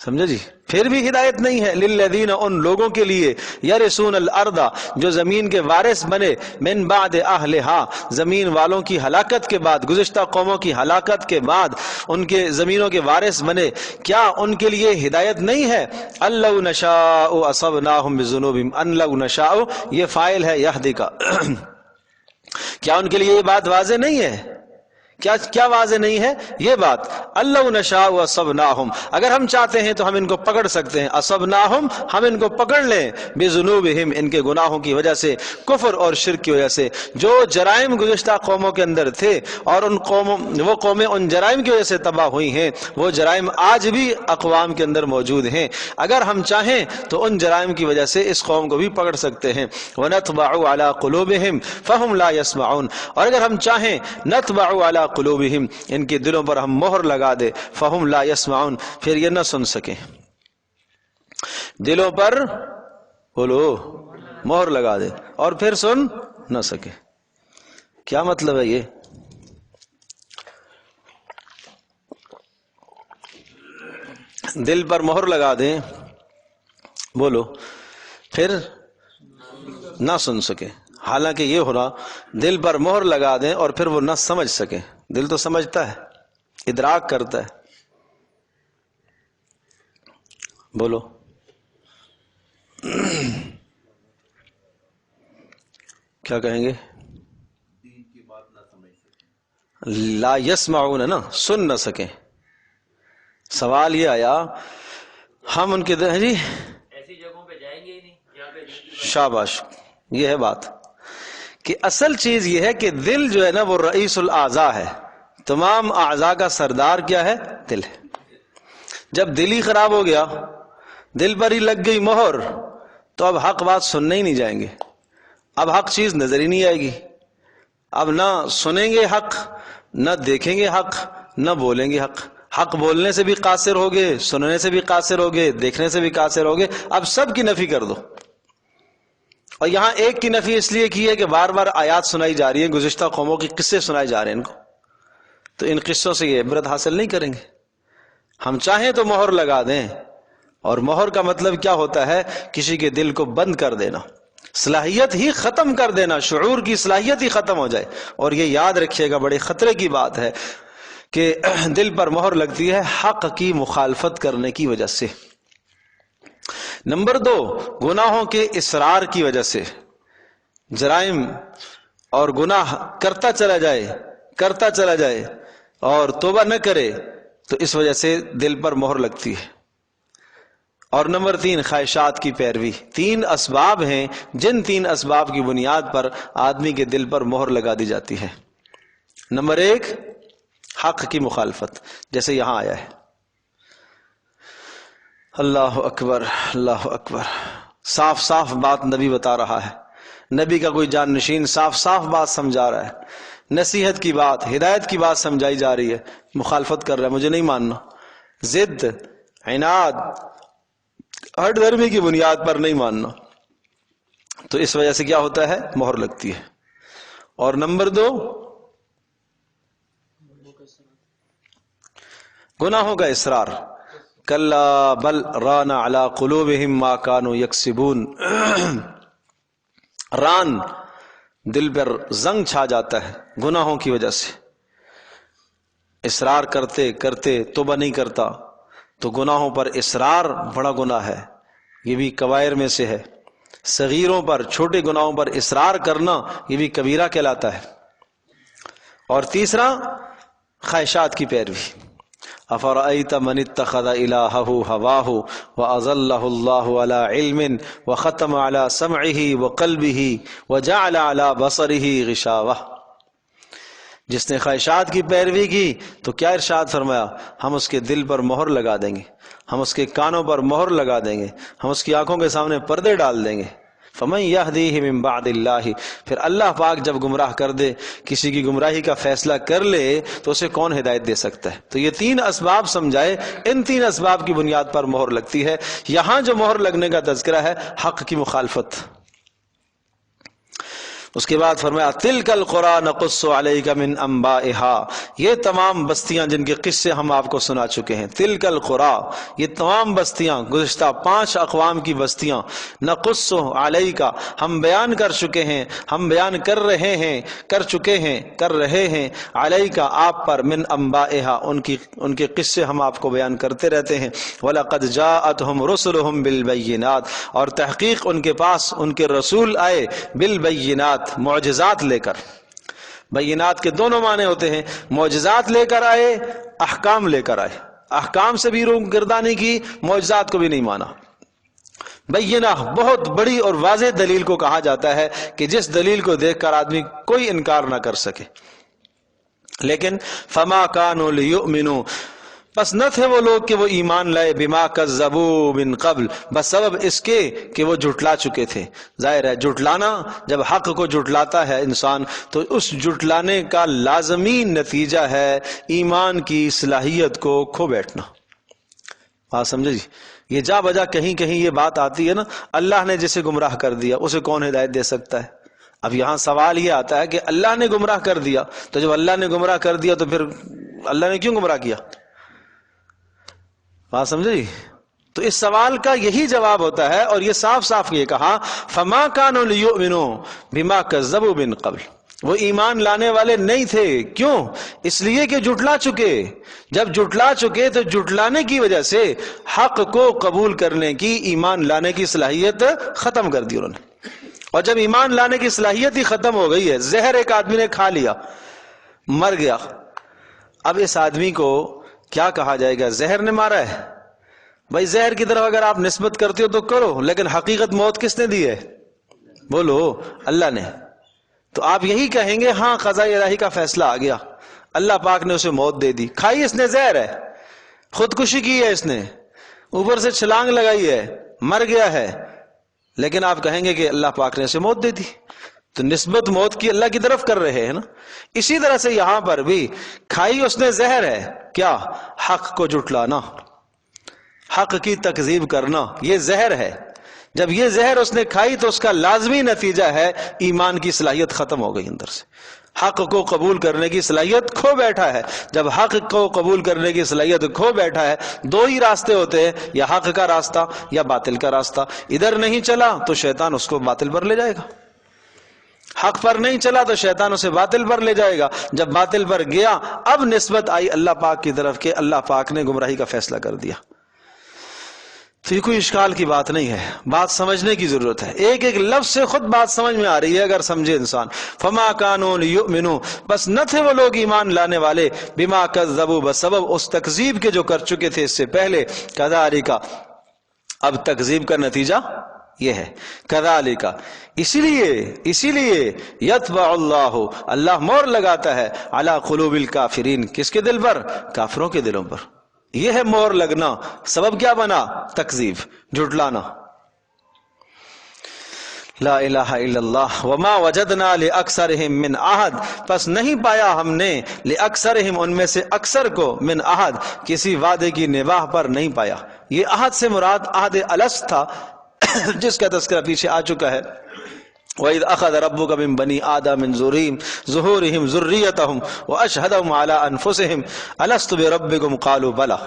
سمجھے جی؟ پھر بھی ہدایت نہیں ہے۔ للذین، ان لوگوں کے لیے، یرثون الارض، جو زمین کے وارث بنے، من بعد اہلہا، زمین والوں کی ہلاکت کے بعد، گزشتہ قوموں کی ہلاکت کے بعد ان کے زمینوں کے وارث بنے، کیا ان کے لیے ہدایت نہیں ہے؟ ان لو نشاء اصبناہم بذنوبہم، ان لو نشاء یہ فاعل ہے یہدی کا۔ کیا ان کے لیے یہ بات واضح نہیں ہے؟ کیا واضح نہیں ہے یہ بات؟ اللہ نشاء اصبناہم، اگر ہم چاہتے ہیں تو ہم ان کو پکڑ سکتے ہیں، اصبناہم، ہم ان کو پکڑ لیں، بذنوبہم، ان کے گناہوں کی وجہ سے، کفر اور شرک کی وجہ سے، جو جرائم گزشتہ قوموں کے اندر تھے اور وہ قومیں ان جرائم کی وجہ سے تباہ ہوئی ہیں، وہ جرائم آج بھی اقوام کے اندر موجود ہیں، اگر ہم چاہیں تو ان جرائم کی وجہ سے اس قوم کو بھی پکڑ سکتے ہیں۔ وَنَطْبَعُ عَلَىٰ قُلُوبِهِمْ فَهُمْ لَا يَسْمَعُونَ، اور اگر ہم چاہیں نَطْبَعُ عَلَىٰ قلوبہم، ان کے دلوں پر ہم مہر لگا دے، فہم لا یسمعون، پھر یہ نہ سن سکیں، دلوں پر بولو مہر لگا دے اور پھر سن نہ سکے۔ کیا مطلب ہے یہ؟ دل پر مہر لگا دیں، بولو، پھر نہ سن سکے، حالانکہ یہ ہو رہا دل پر مہر لگا دیں اور پھر وہ نہ سمجھ سکے۔ دل تو سمجھتا ہے، ادراک کرتا ہے، بولو۔ کیا کہیں گے؟ لا یسمعون، نا سن نہ سکیں۔ سوال یہ آیا ہم ان کے جی ایسی جگہوں پہ جائیں گے ہی نہیں جہاں پہ شاباش، یہ ہے بات کہ اصل چیز یہ ہے کہ دل جو ہے نا وہ رئیس الاعضاء ہے، تمام اعضاء کا سردار کیا ہے؟ دل ہے۔ جب دل ہی خراب ہو گیا، دل پر ہی لگ گئی مہر، تو اب حق بات سننے ہی نہیں جائیں گے، اب حق چیز نظر ہی نہیں آئے گی، اب نہ سنیں گے حق، نہ دیکھیں گے حق، نہ بولیں گے حق۔ حق بولنے سے بھی قاصر ہوگے، سننے سے بھی قاصر ہوگے، دیکھنے سے بھی قاصر ہوگے، اب سب کی نفی کر دو۔ اور یہاں ایک کی نفی اس لیے کی ہے کہ بار بار آیات سنائی جا رہی ہیں، گزشتہ قوموں کے قصے سنائے جا رہے ہیں ان کو، تو ان قصوں سے یہ عبرت حاصل نہیں کریں گے۔ ہم چاہیں تو مہر لگا دیں، اور مہر کا مطلب کیا ہوتا ہے؟ کسی کے دل کو بند کر دینا۔ صلاحیت ہی ختم کر دینا، شعور کی صلاحیت ہی ختم ہو جائے. اور یہ یاد رکھیے گا، بڑے خطرے کی بات ہے کہ دل پر مہر لگتی ہے حق کی مخالفت کرنے کی وجہ سے. نمبر 2، گناہوں کے اصرار کی وجہ سے. جرائم اور گناہ کرتا چلا جائے اور توبہ نہ کرے تو اس وجہ سے دل پر مہر لگتی ہے. اور نمبر 3، خواہشات کی پیروی. 3 اسباب ہیں جن 3 اسباب کی بنیاد پر آدمی کے دل پر مہر لگا دی جاتی ہے. نمبر 1، حق کی مخالفت، جیسے یہاں آیا ہے. اللہ اکبر، اللہ اکبر. صاف صاف بات نبی بتا رہا ہے، نبی کا کوئی جان نشین صاف صاف بات سمجھا رہا ہے، نصیحت کی بات، ہدایت کی بات سمجھائی جا رہی ہے، مخالفت کر رہا ہے، مجھے نہیں ماننا. ضد، عناد، ہٹ دھرمی کی بنیاد پر نہیں ماننا، تو اس وجہ سے کیا ہوتا ہے؟ مہر لگتی ہے. اور نمبر 2، گناہوں کا اصرار. کلا بل ران علی قلوبہم ما کانوا یکسبون. ران، دل پر زنگ چھا جاتا ہے گناہوں کی وجہ سے. اصرار کرتے کرتے توبہ نہیں کرتا تو گناہوں پر اصرار بڑا گناہ ہے، یہ بھی کبائر میں سے ہے. صغیروں پر، چھوٹے گناہوں پر اصرار کرنا یہ بھی کبیرہ کہلاتا ہے. اور تیسرا، خواہشات کی پیروی. افرأیت من اتخذ الہہ ہواہ واضلہ اللہ علی علم وختم علی سمعہ وقلبہ وجعل علی بصرہ غشاوہ. جس نے خواہشات کی پیروی کی تو کیا ارشاد فرمایا؟ ہم اس کے دل پر مہر لگا دیں گے، ہم اس کے کانوں پر مہر لگا دیں گے، ہم اس کی آنکھوں کے سامنے پردے ڈال دیں گے. فمن یہدیہ من بعد اللہ، پھر اللہ پاک جب گمراہ کر دے، کسی کی گمراہی کا فیصلہ کر لے تو اسے کون ہدایت دے سکتا ہے؟ تو یہ 3 اسباب سمجھائے، ان 3 اسباب کی بنیاد پر مہر لگتی ہے. یہاں جو مہر لگنے کا تذکرہ ہے حق کی مخالفت. اس کے بعد فرمایا تلک القری نقص علیک من انبائها، یہ تمام بستیاں جن کے قصے ہم آپ کو سنا چکے ہیں. تلک القری، یہ تمام بستیاں، گزشتہ 5 اقوام کی بستیاں. نقص علیک، ہم بیان کر چکے ہیں، ہم بیان کر رہے ہیں، کر چکے ہیں، کر رہے ہیں. علیک، آپ پر. من انبائها، ان کے قصے ہم آپ کو بیان کرتے رہتے ہیں. وَلَقَدْ جَاءَتْهُمْ رُسُلُهُمْ بِالْبَيِّنَاتِ، اور تحقیق ان کے پاس ان کے رسول آئے بالبینات، معجزات لے کر. بینات کے دونوں معنی ہوتے ہیں، معجزات لے کر آئے، احکام لے کر آئے. احکام سے بھی روح گردانی کی، معجزات کو بھی نہیں مانا. بینہ بہت بڑی اور واضح دلیل کو کہا جاتا ہے کہ جس دلیل کو دیکھ کر آدمی کوئی انکار نہ کر سکے. لیکن فما کانوا لیؤمنوا، بس نہ تھے وہ لوگ کہ وہ ایمان لائے. بما کذبوا من قبل، بس سبب اس کے کہ وہ جھٹلا چکے تھے. ظاہر ہے جھٹلانا، جب حق کو جھٹلاتا ہے انسان تو اس جھٹلانے کا لازمی نتیجہ ہے ایمان کی صلاحیت کو کھو بیٹھنا. بات سمجھے جی؟ یہ جا بجا کہیں کہیں یہ بات آتی ہے نا، اللہ نے جسے گمراہ کر دیا اسے کون ہدایت دے سکتا ہے؟ اب یہاں سوال یہ آتا ہے کہ اللہ نے گمراہ کر دیا، تو جب اللہ نے گمراہ کر دیا تو پھر اللہ نے کیوں گمراہ کیا؟ بات سمجھے جی؟ تو اس سوال کا یہی جواب ہوتا ہے، اور یہ صاف صاف یہ کہا فما کانوا لیؤمنوا بما کذبوا من قبل، وہ ایمان لانے والے نہیں تھے. کیوں؟ اس لیے کہ جھٹلا چکے. جب جھٹلا چکے تو جھٹلانے کی وجہ سے حق کو قبول کرنے کی، ایمان لانے کی صلاحیت ختم کر دی انہوں نے. اور جب ایمان لانے کی صلاحیت ہی ختم ہو گئی ہے، زہر ایک آدمی نے کھا لیا، مر گیا، اب اس آدمی کو کیا کہا جائے گا؟ زہر نے مارا ہے. بھائی زہر کی طرف اگر آپ نسبت کرتے ہو تو کرو، لیکن حقیقت موت کس نے دی ہے؟ بولو، اللہ نے. تو آپ یہی کہیں گے ہاں قضاء الہی کا فیصلہ آ گیا، اللہ پاک نے اسے موت دے دی. کھائی اس نے زہر ہے، خودکشی کی ہے اس نے، اوپر سے چھلانگ لگائی ہے، مر گیا ہے، لیکن آپ کہیں گے کہ اللہ پاک نے اسے موت دے دی. تو نسبت موت کی اللہ کی طرف کر رہے ہیں نا. اسی طرح سے یہاں پر بھی کھائی اس نے زہر ہے، کیا؟ حق کو جھٹلانا، حق کی تکذیب کرنا، یہ زہر ہے. جب یہ زہر اس نے کھائی تو اس کا لازمی نتیجہ ہے ایمان کی صلاحیت ختم ہو گئی اندر سے، حق کو قبول کرنے کی صلاحیت کھو بیٹھا ہے۔ جب حق کو قبول کرنے کی صلاحیت کھو بیٹھا ہے، دو ہی راستے ہوتے ہیں، یا حق کا راستہ یا باطل کا راستہ۔ ادھر نہیں چلا تو شیطان اس کو باطل پر لے جائے گا، حق پر نہیں چلا تو شیطان اسے باطل پر لے جائے گا۔ جب باطل پر گیا، اب نسبت آئی اللہ پاک کی طرف کہ اللہ پاک نے گمراہی کا فیصلہ کر دیا۔ تو یہ کوئی اشکال کی بات نہیں ہے، بات سمجھنے کی ضرورت ہے، ایک ایک لفظ سے خود بات سمجھ میں آ رہی ہے اگر سمجھے انسان۔ فما کانوا لیؤمنوا، بس نہ تھے وہ لوگ ایمان لانے والے، بما کذبوا، بسبب اس تکذیب کے جو کر چکے تھے اس سے پہلے۔ کذالک، اب تکذیب کا نتیجہ یہ ہے، کذالک، اسی لیے یطبع اللہ، اللہ مہر لگاتا ہے علی قلوب الکافرین، کس کے دل پر؟ کافروں کے دلوں پر۔ یہ ہے مہر لگنا، سبب کیا بنا؟ تکذیب، جھٹلانا۔ لا الہ الا اللہ۔ وما وجدنا لاکثرہم من عہد، پس نہیں پایا ہم نے لاکثرہم، ان میں سے اکثر کو، من عہد، کسی وعدے کی نباہ پر نہیں پایا۔ یہ عہد سے مراد عہد الست تھا جس کا تذکرہ پیچھے آ چکا ہے۔ وَإِذْ أَخَذَ رَبُّكَ مِنْ بَنِي آدَمَ مِنْ ظُهُورِهِمْ ذُرِّيَّتَهُمْ وَأَشْهَدَهُمْ عَلَىٰ أَنفُسِهِمْ أَلَسْتُ بِرَبِّكُمْ قَالُوا بَلَىٰ۔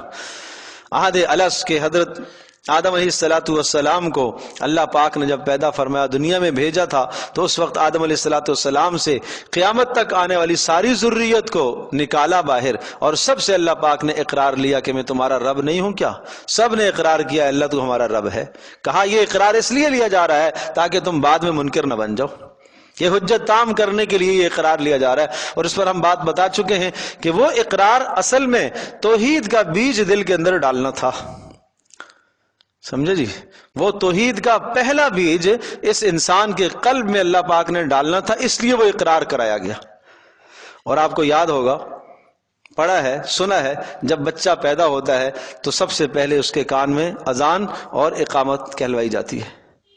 عہد الست کے حضرت آدم علیہ السلام کو اللہ پاک نے جب پیدا فرمایا، دنیا میں بھیجا تھا، تو اس وقت آدم علیہ السلام سے قیامت تک آنے والی ساری ذریت کو نکالا باہر، اور سب سے اللہ پاک نے اقرار لیا کہ میں تمہارا رب نہیں ہوں کیا؟ سب نے اقرار کیا اللہ تو ہمارا رب ہے۔ کہا یہ اقرار اس لیے لیا جا رہا ہے تاکہ تم بعد میں منکر نہ بن جاؤ، یہ حجت تام کرنے کے لیے یہ اقرار لیا جا رہا ہے۔ اور اس پر ہم بات بتا چکے ہیں کہ وہ اقرار اصل میں توحید کا بیج دل کے اندر ڈالنا تھا، سمجھے جی؟ وہ توحید کا پہلا بیج اس انسان کے قلب میں اللہ پاک نے ڈالنا تھا، اس لیے وہ اقرار کرایا گیا۔ اور آپ کو یاد ہوگا، پڑھا ہے، سنا ہے، جب بچہ پیدا ہوتا ہے تو سب سے پہلے اس کے کان میں اذان اور اقامت کہلوائی جاتی ہے۔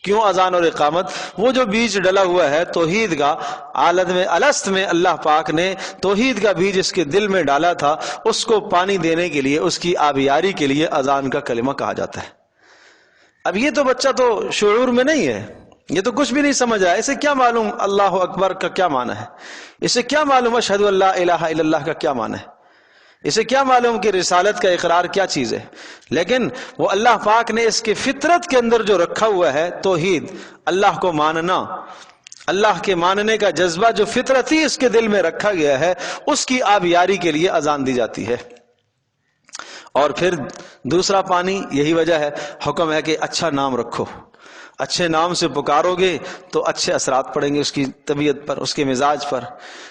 کیوں اذان اور اقامت؟ وہ جو بیج ڈلا ہوا ہے توحید کا، عالم الست میں اللہ پاک نے توحید کا بیج اس کے دل میں ڈالا تھا، اس کو پانی دینے کے لیے، اس کی آبیاری کے لیے اذان کا کلمہ کہا جاتا ہے۔ اب یہ تو بچہ تو شعور میں نہیں ہے، یہ تو کچھ بھی نہیں سمجھ رہا ہے، اسے کیا معلوم اللہ اکبر کا کیا معنی ہے، اسے کیا معلوم اشہد ان لا الہ الا اللہ کا کیا معنی ہے، اسے کیا معلوم کہ رسالت کا اقرار کیا چیز ہے۔ لیکن وہ اللہ پاک نے اس کی فطرت کے اندر جو رکھا ہوا ہے توحید، اللہ کو ماننا، اللہ کے ماننے کا جذبہ جو فطرتی اس کے دل میں رکھا گیا ہے، اس کی آبیاری کے لیے اذان دی جاتی ہے۔ اور پھر دوسرا پانی، یہی وجہ ہے، حکم ہے کہ اچھا نام رکھو، اچھے نام سے پکارو گے تو اچھے اثرات پڑیں گے اس کی طبیعت پر، اس کے مزاج پر۔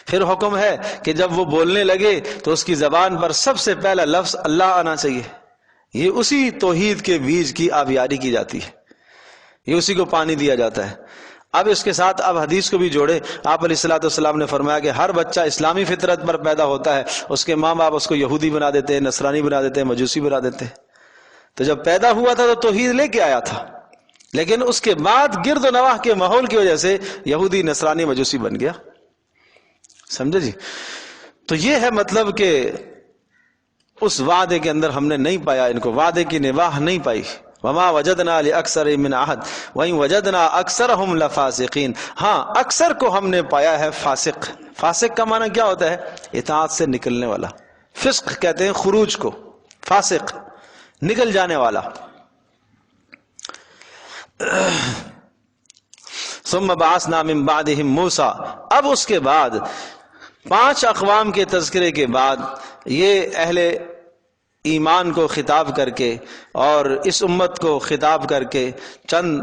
پھر حکم ہے کہ جب وہ بولنے لگے تو اس کی زبان پر سب سے پہلا لفظ اللہ آنا چاہیے۔ یہ اسی توحید کے بیج کی آبیاری کی جاتی ہے، یہ اسی کو پانی دیا جاتا ہے۔ اب اس کے ساتھ اب حدیث کو بھی جوڑے، آپ علیہ السلام نے فرمایا کہ ہر بچہ اسلامی فطرت پر پیدا ہوتا ہے، اس کے ماں باپ اس کو یہودی بنا دیتے ہیں، نصرانی بنا دیتے ہیں، مجوسی بنا دیتے ہیں۔ تو جب پیدا ہوا تھا تو توحید لے کے آیا تھا، لیکن اس کے بعد گرد و نواح کے ماحول کی وجہ سے یہودی، نصرانی، مجوسی بن گیا، سمجھے جی؟ تو یہ ہے مطلب کہ اس وعدے کے اندر ہم نے نہیں پایا ان کو، وعدے کی نباہ نہیں پائی۔ وما وجدنا لاکثر من عہد وإن وجدنا اکثرهم لفاسقین، ہاں اکثر کو ہم نے پایا ہے فاسق۔ فاسق کا معنی کیا ہوتا ہے؟ اطاعت سے نکلنے والا، فسق کہتے ہیں خروج کو، فاسق نکل جانے والا۔ ثم بعثنا من بعدهم موسیٰ، اب اس کے بعد 5 اقوام کے تذکرے کے بعد یہ اہل ایمان کو خطاب کر کے اور اس امت کو خطاب کر کے چند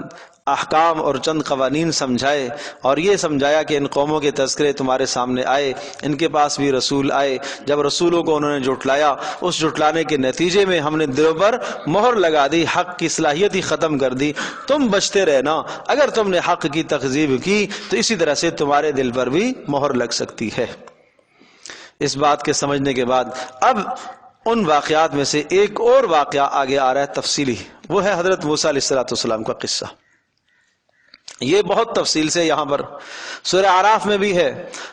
احکام اور چند قوانین سمجھائے، اور یہ سمجھایا کہ ان قوموں کے تذکرے تمہارے سامنے آئے، ان کے پاس بھی رسول آئے، جب رسولوں کو انہوں نے جھٹلایا، اس جھٹلانے کے نتیجے میں ہم نے دلوں پر مہر لگا دی، حق کی صلاحیت ہی ختم کر دی۔ تم بچتے رہنا، اگر تم نے حق کی تکذیب کی تو اسی طرح سے تمہارے دل پر بھی مہر لگ سکتی ہے۔ اس بات کے سمجھنے کے بعد اب ان واقعات میں سے ایک اور واقعہ آگے آ رہا ہے تفصیلی، وہ ہے حضرت موسیٰ علیہ السلام کا قصہ۔ یہ بہت تفصیل سے یہاں پر سورہ اعراف میں بھی ہے،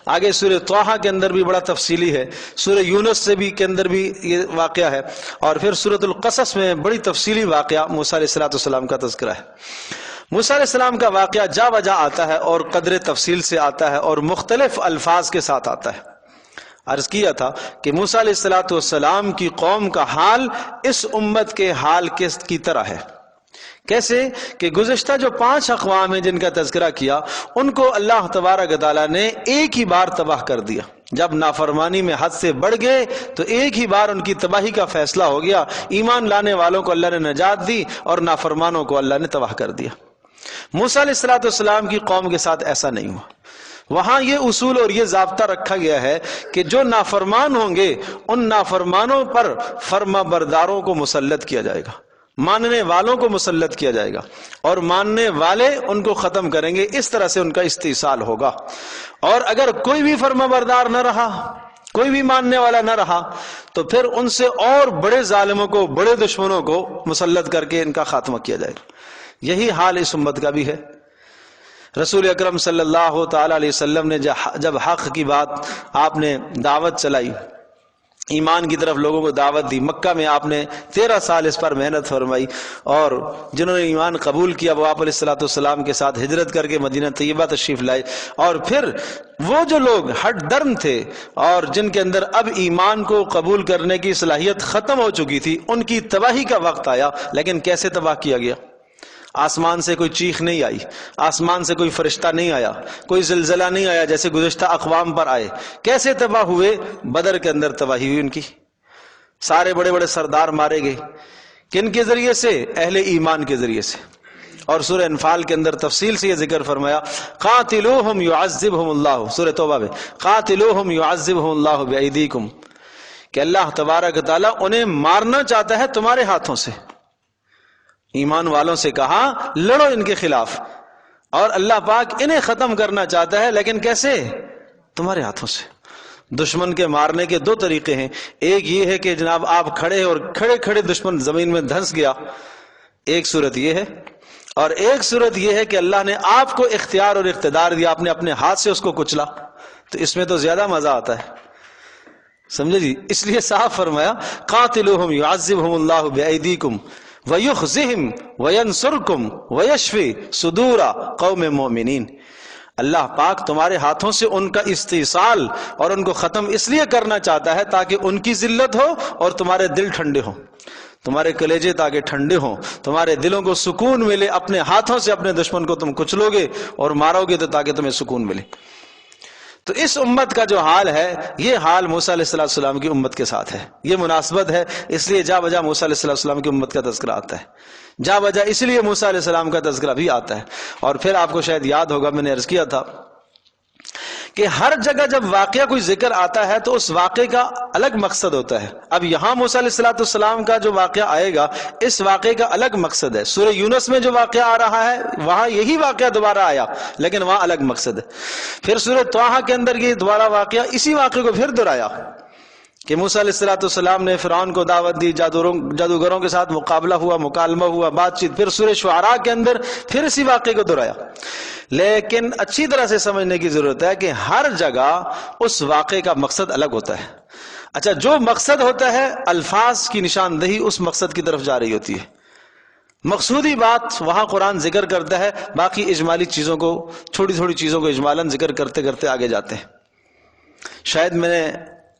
آگے سورہ طٰہٰ کے اندر بھی بڑا تفصیلی ہے، سورہ یونس سے بھی کے اندر بھی یہ واقعہ ہے، اور پھر سورۃ القصص میں بڑی تفصیلی واقعہ موسیٰ علیہ السلام کا تذکرہ ہے۔ موسیٰ علیہ السلام کا واقعہ جا بجا آتا ہے اور قدر تفصیل سے آتا ہے اور مختلف الفاظ کے ساتھ آتا ہے۔ عرض کیا تھا کہ موسیٰ علیہ السلام کی قوم کا حال اس امت کے حال کی طرح ہے۔ کیسے کہ گزشتہ جو 5 اقوام ہیں جن کا تذکرہ کیا، ان کو اللہ تبارک و تعالیٰ نے ایک ہی بار تباہ کر دیا۔ جب نافرمانی میں حد سے بڑھ گئے تو ایک ہی بار ان کی تباہی کا فیصلہ ہو گیا۔ ایمان لانے والوں کو اللہ نے نجات دی اور نافرمانوں کو اللہ نے تباہ کر دیا۔ موسیٰ علیہ السلام کی قوم کے ساتھ ایسا نہیں ہوا۔ وہاں یہ اصول اور یہ ضابطہ رکھا گیا ہے کہ جو نافرمان ہوں گے ان نافرمانوں پر فرما برداروں کو مسلط کیا جائے گا، ماننے والوں کو مسلط کیا جائے گا، اور ماننے والے ان کو ختم کریں گے۔ اس طرح سے ان کا استحصال ہوگا۔ اور اگر کوئی بھی فرما بردار نہ رہا، کوئی بھی ماننے والا نہ رہا، تو پھر ان سے اور بڑے ظالموں کو، بڑے دشمنوں کو مسلط کر کے ان کا خاتمہ کیا جائے گا۔ یہی حال اس امت کا بھی ہے۔ رسول اکرم صلی اللہ تعالی علیہ وسلم نے جب حق کی بات آپ نے دعوت چلائی، ایمان کی طرف لوگوں کو دعوت دی، مکہ میں آپ نے 13 سال اس پر محنت فرمائی، اور جنہوں نے ایمان قبول کیا وہ آپ علیہ السلام کے ساتھ ہجرت کر کے مدینہ طیبہ تشریف لائے۔ اور پھر وہ جو لوگ ہٹ درم تھے اور جن کے اندر اب ایمان کو قبول کرنے کی صلاحیت ختم ہو چکی تھی، ان کی تباہی کا وقت آیا۔ لیکن کیسے تباہ کیا گیا؟ آسمان سے کوئی چیخ نہیں آئی، آسمان سے کوئی فرشتہ نہیں آیا، کوئی زلزلہ نہیں آیا جیسے گزشتہ اقوام پر آئے۔ کیسے تباہ ہوئے؟ بدر کے اندر تباہی ہوئی ان کی۔ سارے بڑے بڑے سردار مارے گئے۔ کن کے ذریعے سے؟ اہل ایمان کے ذریعے سے۔ اور سورہ انفال کے اندر تفصیل سے یہ ذکر فرمایا، قاتلوہم یعذبہم اللہ، سورہ توبہ میں، قاتلوہم یعذبہم اللہ بایدیکم، کہ اللہ تبارک و تعالیٰ انہیں مارنا چاہتا ہے تمہارے ہاتھوں سے۔ ایمان والوں سے کہا لڑو ان کے خلاف، اور اللہ پاک انہیں ختم کرنا چاہتا ہے، لیکن کیسے؟ تمہارے ہاتھوں سے۔ دشمن کے مارنے کے 2 طریقے ہیں۔ ایک یہ ہے کہ جناب آپ کھڑے اور کھڑے کھڑے دشمن زمین میں دھنس گیا، ایک صورت یہ ہے، اور ایک صورت یہ ہے کہ اللہ نے آپ کو اختیار اور اقتدار دیا، آپ نے اپنے ہاتھ سے اس کو کچلا، تو اس میں تو زیادہ مزہ آتا ہے، سمجھے جی؟ اس لیے صاف فرمایا قاتلوہم یعذبہم اللہ بایدیکم وَيُخْزِهِمْ وَيَنْصُرْكُمْ وَيَشْفِ صُدُورَ قَوْمِ مُؤْمِنِينَ۔ اللہ پاک تمہارے ہاتھوں سے ان کا استحصال اور ان کو ختم اس لیے کرنا چاہتا ہے تاکہ ان کی ذلت ہو اور تمہارے دل ٹھنڈے ہوں، تمہارے کلیجے تاکہ ٹھنڈے ہوں، تمہارے دلوں کو سکون ملے۔ اپنے ہاتھوں سے اپنے دشمن کو تم کچلو گے اور مارو گے تو تاکہ تمہیں سکون ملے۔ تو اس امت کا جو حال ہے، یہ حال موسیٰ علیہ السلام کی امت کے ساتھ ہے۔ یہ مناسبت ہے، اس لیے جا بجا موسیٰ علیہ السلام کی امت کا تذکرہ آتا ہے، جا بجا اس لیے موسیٰ علیہ السلام کا تذکرہ بھی آتا ہے۔ اور پھر آپ کو شاید یاد ہوگا، میں نے عرض کیا تھا کہ ہر جگہ جب واقعہ کوئی ذکر آتا ہے تو اس واقعے کا الگ مقصد ہوتا ہے۔ اب یہاں موسیٰ علیہ السلام کا جو واقعہ آئے گا، اس واقعے کا الگ مقصد ہے۔ سورہ یونس میں جو واقعہ آ رہا ہے وہاں یہی واقعہ دوبارہ آیا، لیکن وہاں الگ مقصد ہے۔ پھر سورہ طٰہٰ کے اندر یہ دوبارہ واقعہ، اسی واقعے کو پھر دہرایا کہ موسیٰ علیہ السلام نے فرعون کو دعوت دی، جادوگروں کے ساتھ مقابلہ ہوا، مکالمہ ہوا، بات چیت۔ پھر سورہ شعراء کے اندر پھر اسی واقعے کو دہرایا۔ لیکن اچھی طرح سے سمجھنے کی ضرورت ہے کہ ہر جگہ اس واقعے کا مقصد الگ ہوتا ہے۔ اچھا، جو مقصد ہوتا ہے الفاظ کی نشاندہی اس مقصد کی طرف جا رہی ہوتی ہے۔ مقصودی بات وہاں قرآن ذکر کرتا ہے، باقی اجمالی چیزوں کو، چھوٹی چھوٹی چیزوں کو اجمالاً ذکر کرتے کرتے آگے جاتے ہیں۔ شاید میں نے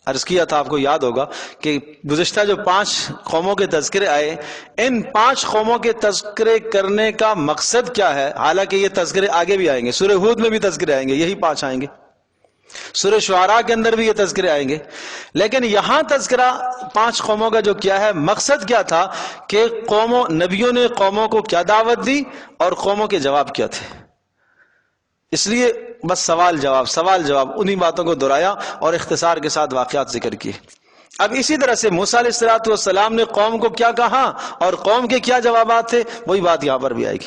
عرض کیا تھا، آپ کو یاد ہوگا کہ گزشتہ جو 5 قوموں کے تذکرے آئے، ان 5 قوموں کے تذکرے کرنے کا مقصد کیا ہے؟ حالانکہ یہ تذکرے آگے بھی آئیں گے، سورہ ہود میں بھی تذکرے آئیں گے، یہی 5 آئیں گے، سورہ شعراء کے اندر بھی یہ تذکرے آئیں گے، لیکن یہاں تذکرہ 5 قوموں کا جو کیا ہے، مقصد کیا تھا کہ نبیوں نے قوموں کو کیا دعوت دی اور قوموں کے جواب کیا تھے۔ اس لیے بس سوال جواب انہی باتوں کو دہرایا اور اختصار کے ساتھ واقعات ذکر کیے۔ اب اسی طرح سے موسیٰ علیہ السلام نے قوم کو کیا کہا اور قوم کے کیا جوابات تھے، وہی بات یہاں پر بھی آئے گی۔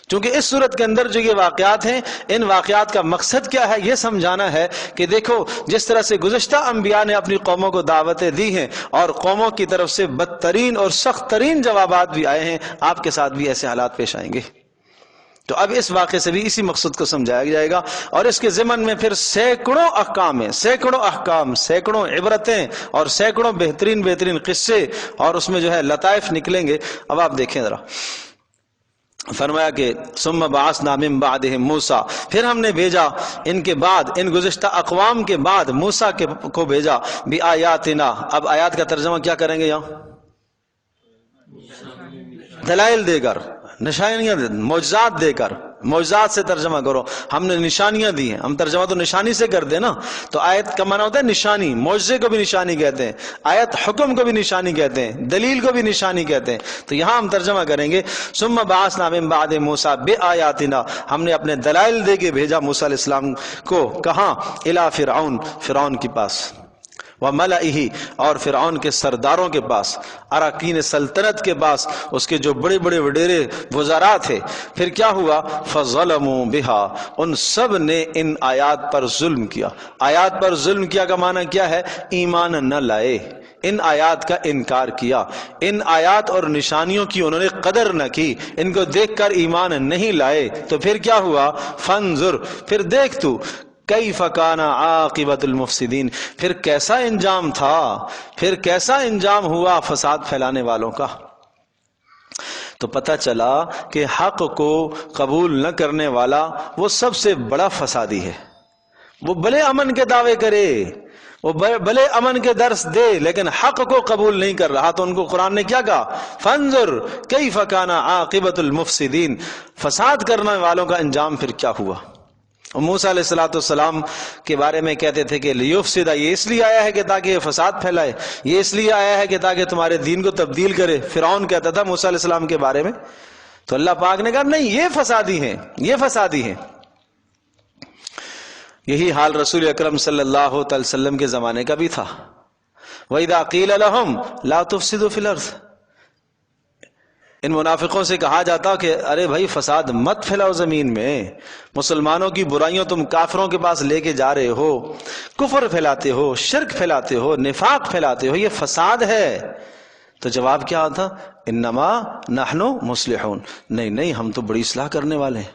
چونکہ اس صورت کے اندر جو یہ واقعات ہیں، ان واقعات کا مقصد کیا ہے یہ سمجھانا ہے کہ دیکھو جس طرح سے گزشتہ انبیاء نے اپنی قوموں کو دعوتیں دی ہیں اور قوموں کی طرف سے بدترین اور سخت ترین جوابات بھی آئے ہیں، آپ کے ساتھ بھی ایسے حالات پیش آئیں گے۔ تو اب اس واقعے سے بھی اسی مقصد کو سمجھایا جائے گا، اور اس کے ضمن میں پھر سینکڑوں احکام، سینکڑوں عبرتیں اور سینکڑوں بہترین قصے، اور اس میں جو ہے لطائف نکلیں گے۔ اب آپ دیکھیں ذرا، فرمایا کہ ثم بعثنا من بعدهم موسیٰ، پھر ہم نے بھیجا ان کے بعد، ان گزشتہ اقوام کے بعد موسیٰ کو بھیجا بآیاتنا۔ اب آیات کا ترجمہ کیا کریں گے یہاں؟ دلائل دے کر، نشانیاں دے، معجزات دے کر، معجزات سے ترجمہ کرو، ہم نے نشانیاں دی ہیں، ہم ترجمہ تو نشانی سے کرتے ہیں نا، تو آیت کا معنی ہوتا ہے نشانی، معجزے کو بھی نشانی کہتے ہیں، آیت حکم کو بھی نشانی کہتے ہیں، دلیل کو بھی نشانی کہتے ہیں، تو یہاں ہم ترجمہ کریں گے ثم بعثنا من بعد موسیٰ بآیاتنا، ہم نے اپنے دلائل دے کے بھیجا موسیٰ علیہ السلام کو، کہاں؟ الی فرعون، فرعون کے پاس، وملئہ، اور فرعون کے سرداروں کے پاس، اراکین سلطنت کے پاس، اس کے جو بڑے بڑے وڈیرے وزراء تھے۔ پھر کیا ہوا؟ فظلموا بہا، ان سب نے ان آیات پر ظلم کیا۔ آیات پر ظلم کیا کا معنی کیا ہے؟ ایمان نہ لائے، ان آیات کا انکار کیا، ان آیات اور نشانیوں کی انہوں نے قدر نہ کی، ان کو دیکھ کر ایمان نہیں لائے۔ تو پھر کیا ہوا؟ فانظر، پھر دیکھ تو، کیف کان عاقبۃ المفسدین، پھر کیسا انجام تھا، پھر کیسا انجام ہوا فساد پھیلانے والوں کا۔ تو پتہ چلا کہ حق کو قبول نہ کرنے والا وہ سب سے بڑا فسادی ہے۔ وہ بھلے امن کے دعوے کرے، وہ بھلے امن کے درس دے، لیکن حق کو قبول نہیں کر رہا، تو ان کو قرآن نے کیا کہا؟ فانظر کیف کان عاقبۃ المفسدین، فساد کرنے والوں کا انجام پھر کیا ہوا۔ موسیٰ علیہ السلام کے بارے میں کہتے تھے کہ لیفسد، یہ اس لیے آیا ہے کہ تاکہ یہ فساد پھیلائے، یہ اس لیے آیا ہے کہ تاکہ تمہارے دین کو تبدیل کرے، فرعون کہتا تھا موسیٰ علیہ السلام کے بارے میں۔ تو اللہ پاک نے کہا نہیں، یہ فسادی ہیں، یہ فسادی ہیں۔ یہی حال رسول اکرم صلی اللہ علیہ وسلم کے زمانے کا بھی تھا۔ وَإِذَا قِيلَ لَهُمْ لَا تُفْسِدُوا فِي الْأَرْضِ، ان منافقوں سے کہا جاتا کہ ارے بھائی فساد مت پھیلاؤ زمین میں، مسلمانوں کی برائیوں تم کافروں کے پاس لے کے جا رہے ہو، کفر پھیلاتے ہو، شرک پھیلاتے ہو، نفاق پھیلاتے ہو، یہ فساد ہے۔ تو جواب کیا آتا؟ انما نحن مصلحون، نہیں نہیں، ہم تو بڑی اصلاح کرنے والے ہیں،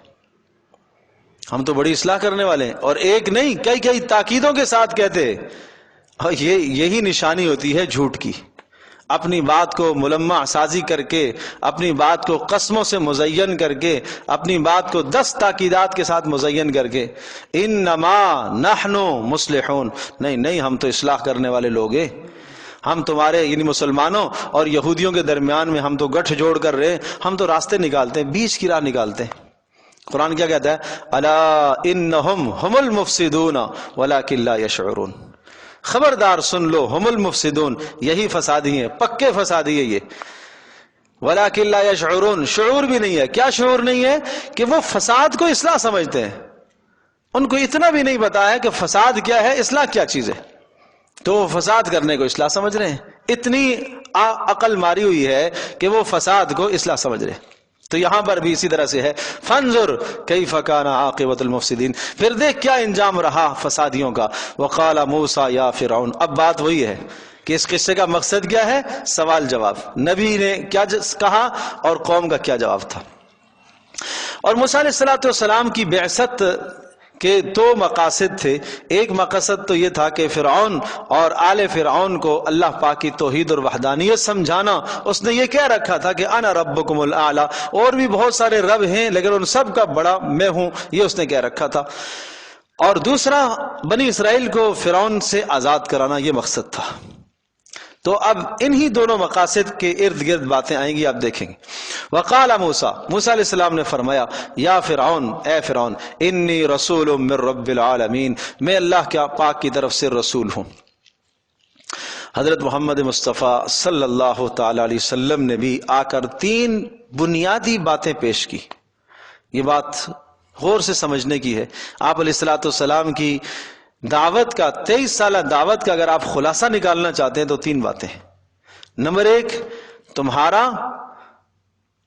ہم تو بڑی اصلاح کرنے والے ہیں، اور ایک نہیں کئی کئی تاکیدوں کے ساتھ کہتے۔ اور یہی نشانی ہوتی ہے جھوٹ کی، اپنی بات کو ملمع سازی کر کے، اپنی بات کو قسموں سے مزین کر کے، اپنی بات کو 10 تاکیدات کے ساتھ مزین کر کے، انما نحن مصلحون، نہیں نہیں، ہم تو اصلاح کرنے والے لوگ ہیں، ہم تمہارے یعنی مسلمانوں اور یہودیوں کے درمیان میں ہم تو گٹھ جوڑ کر رہے، ہم تو راستے نکالتے ہیں، بیچ کی راہ نکالتے ہیں۔ قرآن کیا کہتا ہے؟ الا انہم ہم المفسدون ولکن لا یشعرون، خبردار سن لو، ہم المفسدون، یہی فسادی ہیں، پکے فسادی ہے یہ، ولکن لا یشعرون، شعور بھی نہیں ہے۔ کیا شعور نہیں ہے؟ کہ وہ فساد کو اصلاح سمجھتے ہیں، ان کو اتنا بھی نہیں پتا ہے کہ فساد کیا ہے، اصلاح کیا چیز ہے، تو وہ فساد کرنے کو اصلاح سمجھ رہے ہیں، اتنی عقل ماری ہوئی ہے کہ وہ فساد کو اصلاح سمجھ رہے ہیں۔ تو یہاں پر بھی اسی طرح سے ہے، فانظر کیف کان عاقبۃ المفسدین، پھر دیکھ کیا انجام رہا فسادیوں کا۔ وقال موسیٰ یا فرعون، اب بات وہی ہے کہ اس قصے کا مقصد کیا ہے؟ سوال جواب، نبی نے کیا کہا اور قوم کا کیا جواب تھا۔ اور موسیٰ علیہ السلام کی بعثت کے 2 مقاصد تھے۔ ایک مقصد تو یہ تھا کہ فرعون اور آل فرعون کو اللہ پاک کی توحید اور وحدانیت سمجھانا۔ اس نے یہ کہہ رکھا تھا کہ انا ربکم الاعلی، اور بھی بہت سارے رب ہیں لیکن ان سب کا بڑا میں ہوں، یہ اس نے کہہ رکھا تھا۔ اور دوسرا بنی اسرائیل کو فرعون سے آزاد کرانا، یہ مقصد تھا۔ تو اب انہی دونوں مقاصد کے ارد گرد باتیں آئیں گی، آپ دیکھیں گے۔ وقال موسیٰ، موسیٰ علیہ السلام نے فرمایا، یا فرعون، اے فرعون، انی رسول من رب العالمین، میں اللہ کے پاک کی طرف سے رسول ہوں۔ حضرت محمد مصطفیٰ صلی اللہ تعالی علیہ وسلم نے بھی آ کر 3 بنیادی باتیں پیش کی۔ یہ بات غور سے سمجھنے کی ہے۔ آپ علیہ السلام کی دعوت کا 23 سالہ دعوت کا اگر آپ خلاصہ نکالنا چاہتے ہیں تو 3 باتیں ہیں۔ نمبر 1، تمہارا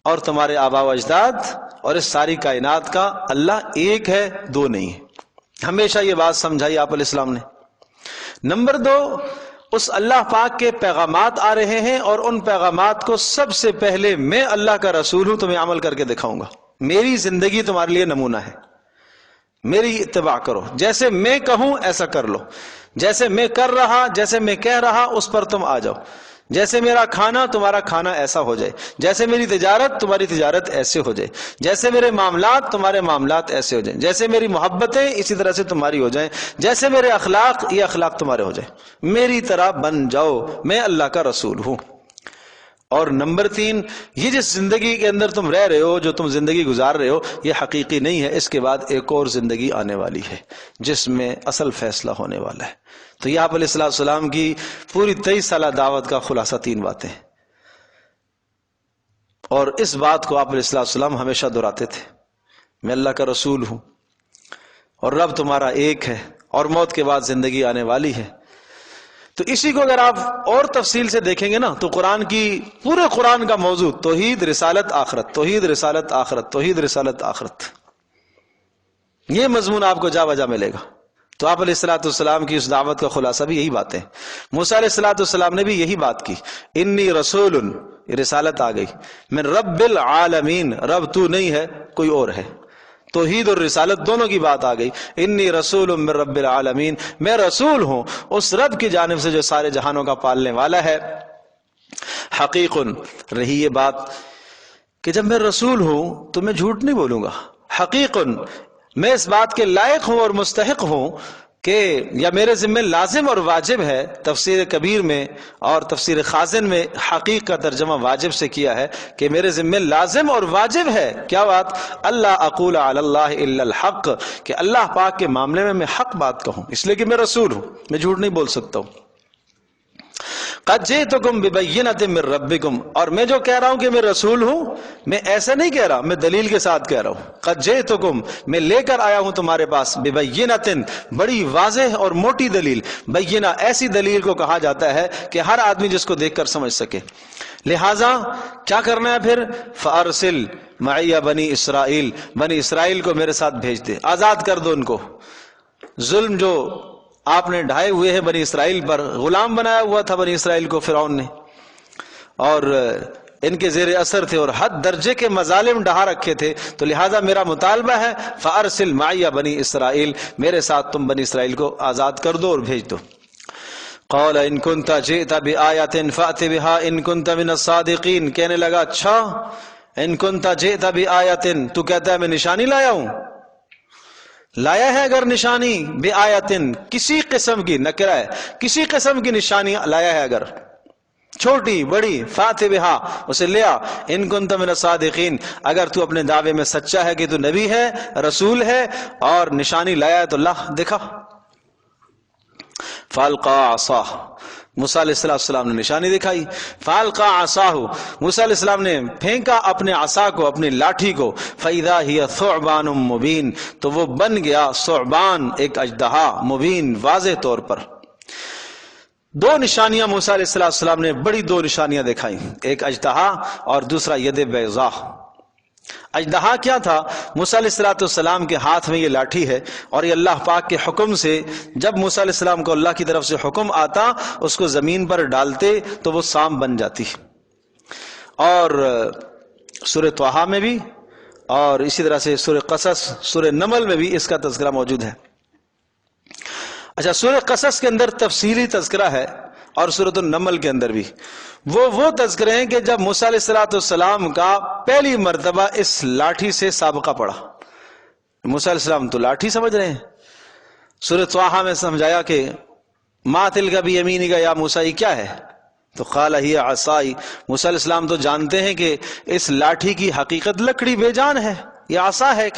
اور تمہارے آبا و اجداد اور اس ساری کائنات کا اللہ ایک ہے، 2 نہیں ہے۔ ہمیشہ یہ بات سمجھائی آپ علیہ السلام نے۔ نمبر 2، اس اللہ پاک کے پیغامات آ رہے ہیں اور ان پیغامات کو سب سے پہلے میں اللہ کا رسول ہوں، تمہیں عمل کر کے دکھاؤں گا۔ میری زندگی تمہارے لیے نمونہ ہے، میری اتباع کرو، جیسے میں کہوں ایسا کر لو، جیسے میں کر رہا، جیسے میں کہہ رہا اس پر تم آ جاؤ۔ جیسے میرا کھانا تمہارا کھانا ایسا ہو جائے، جیسے میری تجارت تمہاری تجارت ایسے ہو جائے، جیسے میرے معاملات تمہارے معاملات ایسے ہو جائیں، جیسے میری محبتیں اسی طرح سے تمہاری ہو جائیں، جیسے میرے اخلاق یہ اخلاق تمہارے ہو جائیں، میری طرح بن جاؤ، میں اللہ کا رسول ہوں۔ اور نمبر 3، یہ جس زندگی کے اندر تم رہ رہے ہو، جو تم زندگی گزار رہے ہو، یہ حقیقی نہیں ہے، اس کے بعد ایک اور زندگی آنے والی ہے جس میں اصل فیصلہ ہونے والا ہے۔ تو یہ آپ علیہ السلام کی پوری 23 سالہ دعوت کا خلاصہ 3 باتیں ہیں، اور اس بات کو آپ علیہ السلام ہمیشہ دہراتے تھے، میں اللہ کا رسول ہوں اور رب تمہارا ایک ہے اور موت کے بعد زندگی آنے والی ہے۔ تو اسی کو اگر آپ اور تفصیل سے دیکھیں گے نا تو قرآن کی پورے قرآن کا موضوع توحید، رسالت، آخرت، توحید، رسالت، آخرت، توحید، رسالت، آخرت، یہ مضمون آپ کو جا بجا ملے گا۔ تو آپ علیہ السلام کی اس دعوت کا خلاصہ بھی یہی باتیں، موسیٰ علیہ السلام نے بھی یہی بات کی، انی رسول، رسالت آ گئی، من رب العالمین، رب تو نہیں ہے کوئی اور ہے، توحید اور رسالت دونوں کی بات آ گئی، انی رسول من رب العالمین، میں رسول ہوں اس رب کی جانب سے جو سارے جہانوں کا پالنے والا ہے۔ حقیق، رہی یہ بات کہ جب میں رسول ہوں تو میں جھوٹ نہیں بولوں گا، حقیق، میں اس بات کے لائق ہوں اور مستحق ہوں کہ یا میرے ذمہ لازم اور واجب ہے، تفسیر کبیر میں اور تفسیر خازن میں حقیق کا ترجمہ واجب سے کیا ہے کہ میرے ذمہ لازم اور واجب ہے، کیا بات؟ اللہ اقول علی اللہ الا الحق، کہ اللہ پاک کے معاملے میں حق بات کہوں، اس لیے کہ میں رسول ہوں، میں جھوٹ نہیں بول سکتا ہوں۔ قد جئتکم ببینۃ من ربکم، اور میں جو کہہ رہا ہوں کہ میں رسول ہوں، میں ایسا نہیں کہہ رہا، میں دلیل کے ساتھ کہہ رہا ہوں۔ قد جئتکم، میں لے کر آیا ہوں تمہارے پاس، ببینۃ، بڑی واضح اور موٹی دلیل۔ بینہ ایسی دلیل کو کہا جاتا ہے کہ ہر آدمی جس کو دیکھ کر سمجھ سکے۔ لہٰذا کیا کرنا ہے پھر؟ فارسل معی بنی اسرائیل، بنی اسرائیل کو میرے ساتھ بھیج دے، آزاد کر دو ان کو۔ ظلم جو آپ نے ڈھائے ہوئے ہیں بنی اسرائیل پر، غلام بنایا ہوا تھا بنی اسرائیل کو فرعون نے، اور ان کے زیر اثر تھے اور حد درجے کے مظالم ڈھا رکھے تھے، تو لہٰذا میرا مطالبہ ہے فارسل معی بنی اسرائیل، میرے ساتھ تم بنی اسرائیل کو آزاد کر دو اور بھیج دو۔ قال ان كنت جئت بآیۃ فأت بها ان كنت من الصادقین، کہنے لگا اچھا ان كنت جئت بآیۃ، تو کہتا ہے میں نشانی لایا ہوں، لایا ہے اگر نشانی، بآیۃ کسی قسم کی، نکرہ ہے، کسی قسم کی نشانی لایا ہے اگر، چھوٹی بڑی، فأت بها، اسے لیا، ان كنت من الصادقین، اگر تو اپنے دعوے میں سچا ہے کہ تو نبی ہے، رسول ہے اور نشانی لایا ہے تو لا دکھا۔ فالقا عصاہ، موسیٰ علیہ السلام نے نشانی دکھائی، فالقا عصاہ، موسیٰ علیہ السلام نے پھینکا اپنے عصا کو، اپنی لاٹھی کو، فاذا ہی ثعبان مبین، تو وہ بن گیا ثعبان، ایک اژدہا، مبین، واضح طور پر۔ 2 نشانیاں موسیٰ علیہ السلام نے، بڑی 2 نشانیاں دکھائیں، ایک اژدہا اور دوسرا ید بیضاء۔ اژدہا کیا تھا؟ موسیٰ علیہ السلام کے ہاتھ میں یہ لاٹھی ہے، اور یہ اللہ پاک کے حکم سے، جب موسیٰ علیہ السلام کو اللہ کی طرف سے حکم آتا اس کو زمین پر ڈالتے تو وہ سام بن جاتی۔ اور سورہ طٰہٰ میں بھی اور اسی طرح سے سورہ قصص، سورہ نمل میں بھی اس کا تذکرہ موجود ہے۔ اچھا، سورہ قصص کے اندر تفصیلی تذکرہ ہے اور سورۃ النمل کے اندر بھی وہ تذکرے ہیں کہ جب موسیٰ علیہ السلام کا پہلی مرتبہ اس لاٹھی سے سابقہ پڑا۔ موسیٰ علیہ السلام تو لاٹھی سمجھ رہے ہیں، سورہ طٰہٰ میں سمجھایا کہ ما تلک بیمینک یا موسیٰ، یہ کیا ہے؟ تو قال ہی عصائی، موسیٰ علیہ السلام تو جانتے ہیں کہ اس لاٹھی کی حقیقت لکڑی بے جان ہے، یہ عصا ہے،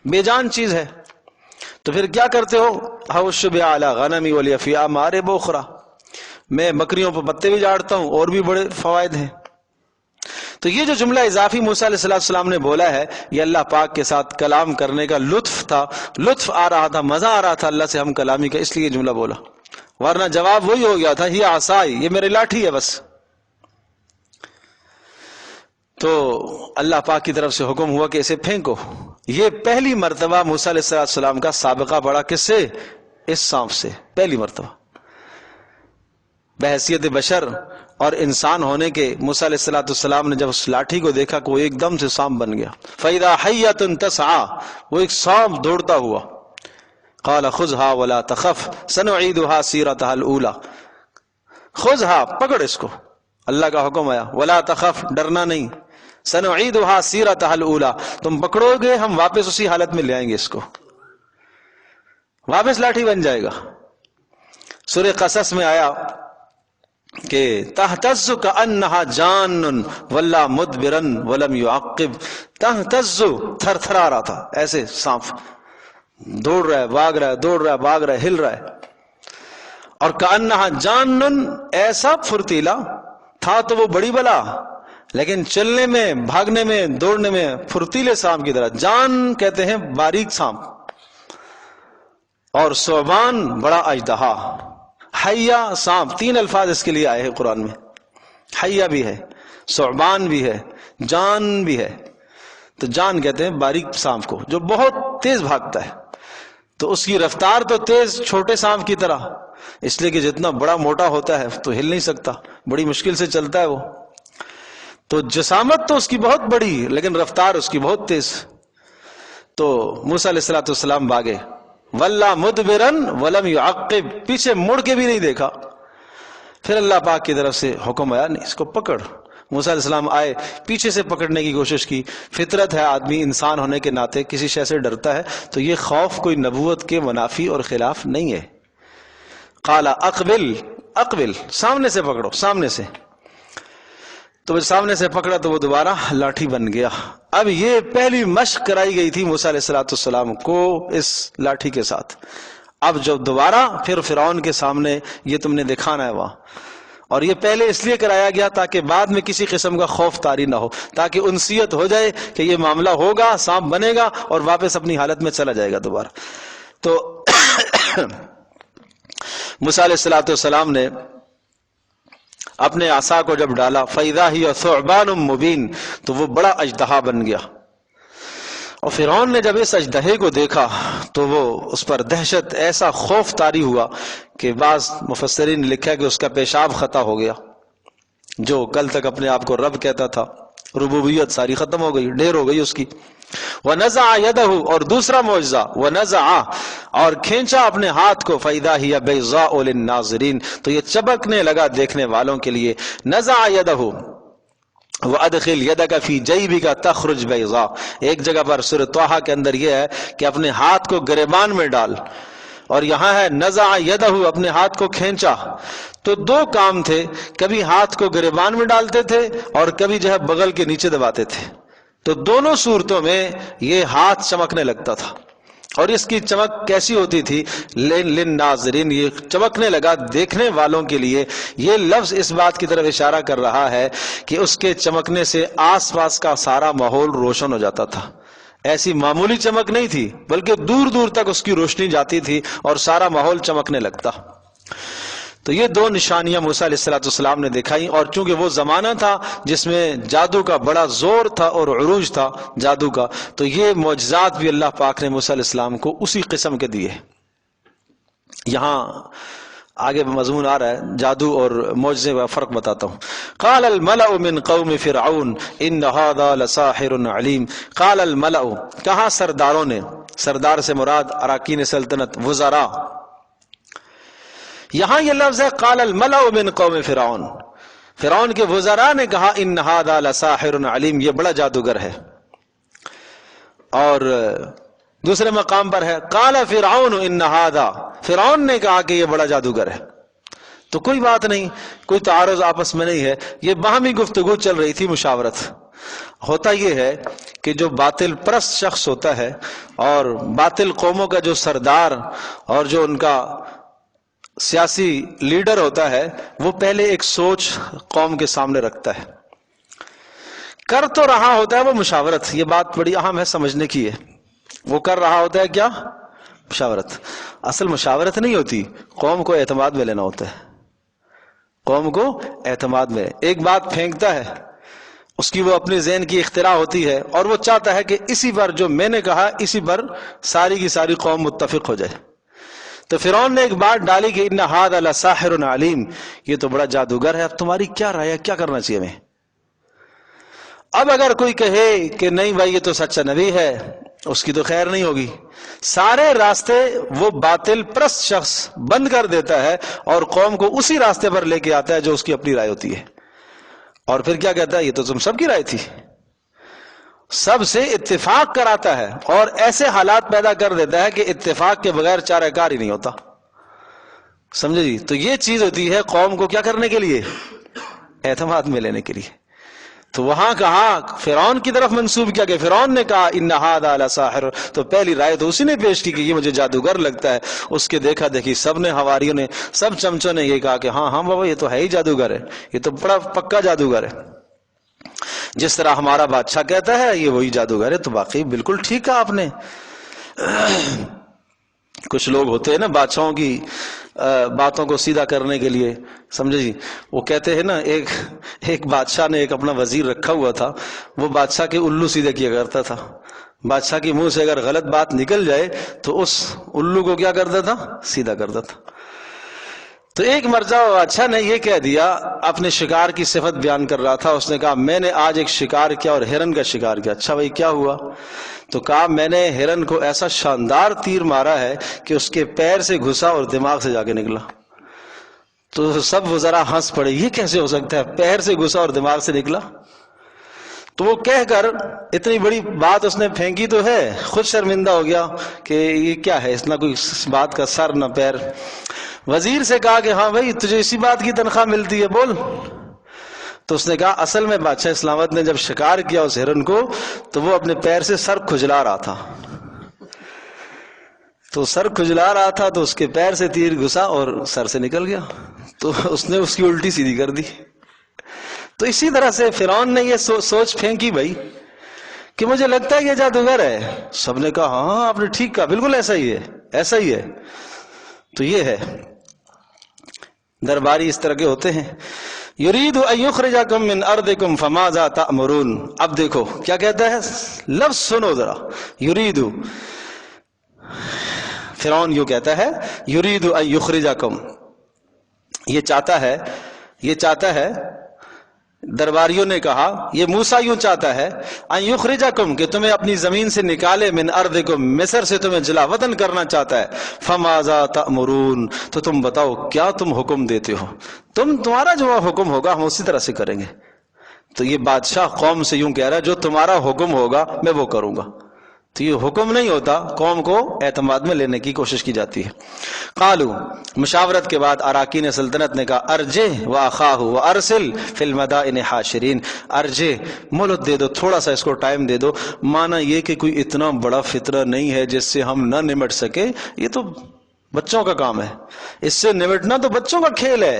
بے جان چیز ہے، تو پھر کیا کرتے ہو؟ احش بہا علی غنمی ولی فی مآرب اخری، میں بکریوں پر پتے بھی جاڑتا ہوں اور بھی بڑے فوائد ہیں۔ تو یہ جو جملہ اضافی موسیٰ علیہ السلام نے بولا ہے، یہ اللہ پاک کے ساتھ کلام کرنے کا لطف تھا، لطف آ رہا تھا، مزہ آ رہا تھا اللہ سے ہم کلامی کا، اس لیے یہ جملہ بولا، ورنہ جواب وہی ہو گیا تھا، یہ عصائی، یہ میری لاٹھی ہے بس۔ تو اللہ پاک کی طرف سے حکم ہوا کہ اسے پھینکو۔ یہ پہلی مرتبہ موسیٰ علیہ السلام کا سابقہ پڑا، کس سے؟ اس سانپ سے، پہلی مرتبہ بحیثیت بشر اور انسان ہونے کے۔ موسیٰ علیہ السلام نے جب اس لاٹھی کو دیکھا کہ وہ ایک دم سے سانپ بن گیا، فَإِذَا حَيَّةٌ تَسْعَىٰ، وہ ایک سانپ دوڑتا ہوا، قَالَ خُذْهَا وَلَا تَخَفْ سَنُعِيدُهَا سِيرَتَهَا الْأُولَىٰ، خُذْهَا، پکڑ اس کو، اللہ کا حکم آیا ولا تخف، ڈرنا نہیں، سنعیدها سیرتها الاولی، تم پکڑو گے ہم واپس اسی حالت میں لے آئیں گے، اس کو واپس لاٹھی بن جائے گا۔ سورہ قصص میں آیا کہ تہتز کانہا جان ولا مدبرا ولم یعقب، تہتز تھر تھرا رہا تھا ایسے، سانپ دوڑ رہا ہے، بھاگ رہا ہے، دوڑ رہا ہے، بھاگ رہا ہے، ہل رہا ہے، اور کانہا جان، ایسا پھرتیلا تھا تو وہ بڑی بلا، لیکن چلنے میں، بھاگنے میں، دوڑنے میں پھرتیلے سانپ کی طرح۔ جان کہتے ہیں باریک سانپ، اور ثعبان بڑا اژدہا، حیا سانپ، تین الفاظ اس کے لیے آئے ہیں قرآن میں، حیا بھی ہے، ثعبان بھی ہے، جان بھی ہے۔ تو جان کہتے ہیں باریک سانپ کو جو بہت تیز بھاگتا ہے، تو اس کی رفتار تو تیز چھوٹے سانپ کی طرح، اس لیے کہ جتنا بڑا موٹا ہوتا ہے تو ہل نہیں سکتا، بڑی مشکل سے چلتا ہے وہ، تو جسامت تو اس کی بہت بڑی لیکن رفتار اس کی بہت تیز۔ تو موسیٰ علیہ الصلوۃ والسلام بھاگے، وَلَّا مُدْبِرًا وَلَمْ يُعَقِّبْ، پیچھے مڑ کے بھی نہیں دیکھا۔ پھر اللہ پاک کی طرف سے حکم آیا، نہیں اس کو پکڑ۔ موسیٰ علیہ السلام آئے، پیچھے سے پکڑنے کی کوشش کی۔ فطرت ہے، آدمی انسان ہونے کے ناطے کسی شے سے ڈرتا ہے، تو یہ خوف کوئی نبوت کے منافی اور خلاف نہیں ہے۔ قال اقبل، اقبل، سامنے سے پکڑو، سامنے سے۔ تو سامنے سے پکڑا تو وہ دوبارہ لاٹھی بن گیا۔ اب یہ پہلی مشق کرائی گئی تھی موسیٰ علیہ السلام کو اس لاٹھی کے ساتھ۔ اب جب دوبارہ پھر فرعون کے سامنے یہ تم نے دکھانا ہے وہاں، اور یہ پہلے اس لیے کرایا گیا تاکہ بعد میں کسی قسم کا خوف طاری نہ ہو، تاکہ انسیت ہو جائے کہ یہ معاملہ ہوگا، سانپ بنے گا اور واپس اپنی حالت میں چلا جائے گا دوبارہ۔ تو موسیٰ علیہ السلام نے اپنے عصا کو جب ڈالا، فَإِذَا هِيَ ثُعْبَانٌ مُبِينٌ، تو وہ بڑا اژدہا بن گیا۔ اور فرعون نے جب اس اژدہے کو دیکھا تو وہ اس پر دہشت، ایسا خوف طاری ہوا کہ بعض مفسرین نے لکھا کہ اس کا پیشاب خطا ہو گیا۔ جو کل تک اپنے آپ کو رب کہتا تھا، ربوبیت ساری ختم ہو گئی، ڈھیر ہو گئی اس کی۔ وَنَزَعَ يَدَهُ، اور دوسرا معجزہ، وَنَزَعَ، اور کھینچا اپنے ہاتھ کو، فَإِذَا هِيَ بَيْضَاءُ لِلنَّاظِرِينَ، تو یہ چمکنے لگا دیکھنے والوں کے لیے۔ نَزَعَ يَدَهُ وَأَدْخِلْ يَدَكَ فِي جَيْبِكَ تَخْرُجْ بَيْضَاءَ، ایک جگہ پر سورۃ طٰہٰ کے اندر یہ ہے کہ اپنے ہاتھ کو گریبان میں ڈال، اور یہاں ہے نزع یدہ، اپنے ہاتھ کو کھینچا۔ تو دو کام تھے، کبھی ہاتھ کو گریبان میں ڈالتے تھے اور کبھی جو ہے بغل کے نیچے دباتے تھے، تو دونوں صورتوں میں یہ ہاتھ چمکنے لگتا تھا۔ اور اس کی چمک کیسی ہوتی تھی؟ للناظرین، یہ چمکنے لگا دیکھنے والوں کے لیے۔ یہ لفظ اس بات کی طرف اشارہ کر رہا ہے کہ اس کے چمکنے سے آس پاس کا سارا ماحول روشن ہو جاتا تھا۔ ایسی معمولی چمک نہیں تھی، بلکہ دور دور تک اس کی روشنی جاتی تھی اور سارا ماحول چمکنے لگتا۔ تو یہ دو نشانیاں موسیٰ علیہ السلام نے دکھائی، اور چونکہ وہ زمانہ تھا جس میں جادو کا بڑا زور تھا اور عروج تھا جادو کا، تو یہ معجزات بھی اللہ پاک نے موسیٰ علیہ السلام کو اسی قسم کے دیے۔ یہاں آگے مضمون آ رہا ہے، جادو اور معجزے کا فرق بتاتا ہوں۔ قال الملأ من قوم فرعون ان هذا لساحر علیم۔ قال الملأ، کہا سرداروں نے، سردار سے مراد اراکین سلطنت، وزراء۔ یہاں یہ لفظ ہے قال الملأ من قوم فرعون، فرعون کے وزراء نے کہا ان هذا لساحر علیم، یہ بڑا جادوگر ہے۔ اور دوسرے مقام پر ہے قال فرعون ان هذا، فرعون نے کہا کہ یہ بڑا جادوگر ہے۔ تو کوئی بات نہیں، کوئی تعارض آپس میں نہیں ہے، یہ باہمی گفتگو چل رہی تھی، مشاورت۔ ہوتا یہ ہے کہ جو باطل پرست شخص ہوتا ہے اور باطل قوموں کا جو سردار اور جو ان کا سیاسی لیڈر ہوتا ہے، وہ پہلے ایک سوچ قوم کے سامنے رکھتا ہے، کر تو رہا ہوتا ہے وہ مشاورت۔ یہ بات بڑی اہم ہے، سمجھنے کی ہے۔ وہ کر رہا ہوتا ہے کیا؟ مشاورت۔ اصل مشاورت نہیں ہوتی، قوم کو اعتماد میں لینا ہوتا ہے، قوم کو اعتماد میں۔ ایک بات پھینکتا ہے، اس کی وہ اپنے ذہن کی اختراع ہوتی ہے، اور وہ چاہتا ہے کہ اسی پر جو میں نے کہا اسی پر ساری کی ساری قوم متفق ہو جائے۔ تو فرعون نے ایک بات ڈالی کہ ان ھذا لساحر علیم، یہ تو بڑا جادوگر ہے، اب تمہاری کیا رائے ہے، کیا کرنا چاہیے ہمیں؟ اب اگر کوئی کہے کہ نہیں بھائی یہ تو سچا نبی ہے، اس کی تو خیر نہیں ہوگی۔ سارے راستے وہ باطل پرست شخص بند کر دیتا ہے اور قوم کو اسی راستے پر لے کے آتا ہے جو اس کی اپنی رائے ہوتی ہے۔ اور پھر کیا کہتا ہے؟ یہ تو تم سب کی رائے تھی. سب سے اتفاق کراتا ہے اور ایسے حالات پیدا کر دیتا ہے کہ اتفاق کے بغیر چارہ کار ہی نہیں ہوتا. سمجھے جی؟ تو یہ چیز ہوتی ہے قوم کو کیا کرنے کے لیے؟ اعتماد میں لینے کے لیے. تو وہاں کہا فرعون کی طرف منسوب کیا کہ فرعون نے کہا ان ھذا لساحر، تو پہلی رائے تو اسی نے پیش کی کہ یہ مجھے جادوگر لگتا ہے. اس کے دیکھا دیکھی سب نے، حواریوں نے، سب چمچوں نے یہ کہا کہ ہاں ہاں بابا یہ تو ہے ہی جادوگر ہے، یہ تو بڑا پکا جادوگر ہے. جس طرح ہمارا بادشاہ کہتا ہے یہ وہی جادوگر ہے. تو واقعی بالکل ٹھیک کہا آپ نے. کچھ لوگ ہوتے ہیں نا بادشاہوں کی باتوں کو سیدھا کرنے کے لیے، سمجھے جی، وہ کہتے ہیں نا ایک بادشاہ نے ایک اپنا وزیر رکھا ہوا تھا، وہ بادشاہ کے الو سیدھے کیا کرتا تھا. بادشاہ کے منہ سے اگر غلط بات نکل جائے تو اس الو کو کیا کرتا تھا؟ سیدھا کرتا تھا. تو ایک مرتبہ بادشاہ نے یہ کہہ دیا، اپنے شکار کی صفت بیان کر رہا تھا. اس نے کہا میں نے آج ایک شکار کیا اور ہرن کا شکار کیا. اچھا بھائی کیا ہوا؟ تو کہا میں نے ہرن کو ایسا شاندار تیر مارا ہے کہ اس کے پیر سے گھسا اور دماغ سے جا کے نکلا. تو سب وزراء ہنس پڑے، یہ کیسے ہو سکتا ہے؟ پیر سے گھسا اور دماغ سے نکلا. تو وہ کہہ کر اتنی بڑی بات اس نے پھینکی تو ہے، خود شرمندہ ہو گیا کہ یہ کیا ہے، اس نہ کوئی بات کا سر نہ پیر. وزیر سے کہا کہ ہاں بھائی تجھے اسی بات کی تنخواہ ملتی ہے، بول. تو اس نے کہا اصل میں بادشاہ اسلامت نے جب شکار کیا اس ہرن کو تو وہ اپنے پیر سے سر کھجلا رہا تھا، تو سر کھجلا رہا تھا تو اس کے پیر سے تیر گھسا اور سر سے نکل گیا. تو اس نے اس کی الٹی سیدھی کر دی. تو اسی طرح سے فرعون نے یہ سوچ پھینکی بھائی کہ مجھے لگتا ہے یہ جادوگر ہے. سب نے کہا ہاں آپ نے ٹھیک کہا، بالکل ایسا ہی ہے، ایسا ہی ہے. تو یہ ہے درباری اس طرح کے ہوتے ہیں. یرید ان یخرجکم من ارضکم فماذا تأمرون. اب دیکھو کیا کہتا ہے، لفظ سنو ذرا. یرید، فرعون یوں کہتا ہے یرید ان یخرجکم، یہ چاہتا ہے درباریوں نے کہا یہ موسیٰ یوں چاہتا ہے ان یخرجکم کہ تمہیں اپنی زمین سے نکالے، من ارضکم مصر سے تمہیں جلا وطن کرنا چاہتا ہے. فماذا تأمرون، تو تم بتاؤ کیا تم حکم دیتے ہو؟ تمہارا جو حکم ہوگا ہم اسی طرح سے کریں گے. تو یہ بادشاہ قوم سے یوں کہہ رہا ہے جو تمہارا حکم ہوگا میں وہ کروں گا. تو یہ حکم نہیں ہوتا، قوم کو اعتماد میں لینے کی کوشش کی جاتی ہے. قالو، مشاورت کے بعد اراکین سلطنت نے کہا ارجہ واخاہ وارسل فی المدائن حاشرین. ارجہ مہلت دے دو، تھوڑا سا اس کو ٹائم دے دو. مانا یہ کہ کوئی اتنا بڑا فتنہ نہیں ہے جس سے ہم نہ نمٹ سکے، یہ تو بچوں کا کام ہے، اس سے نمٹنا تو بچوں کا کھیل ہے.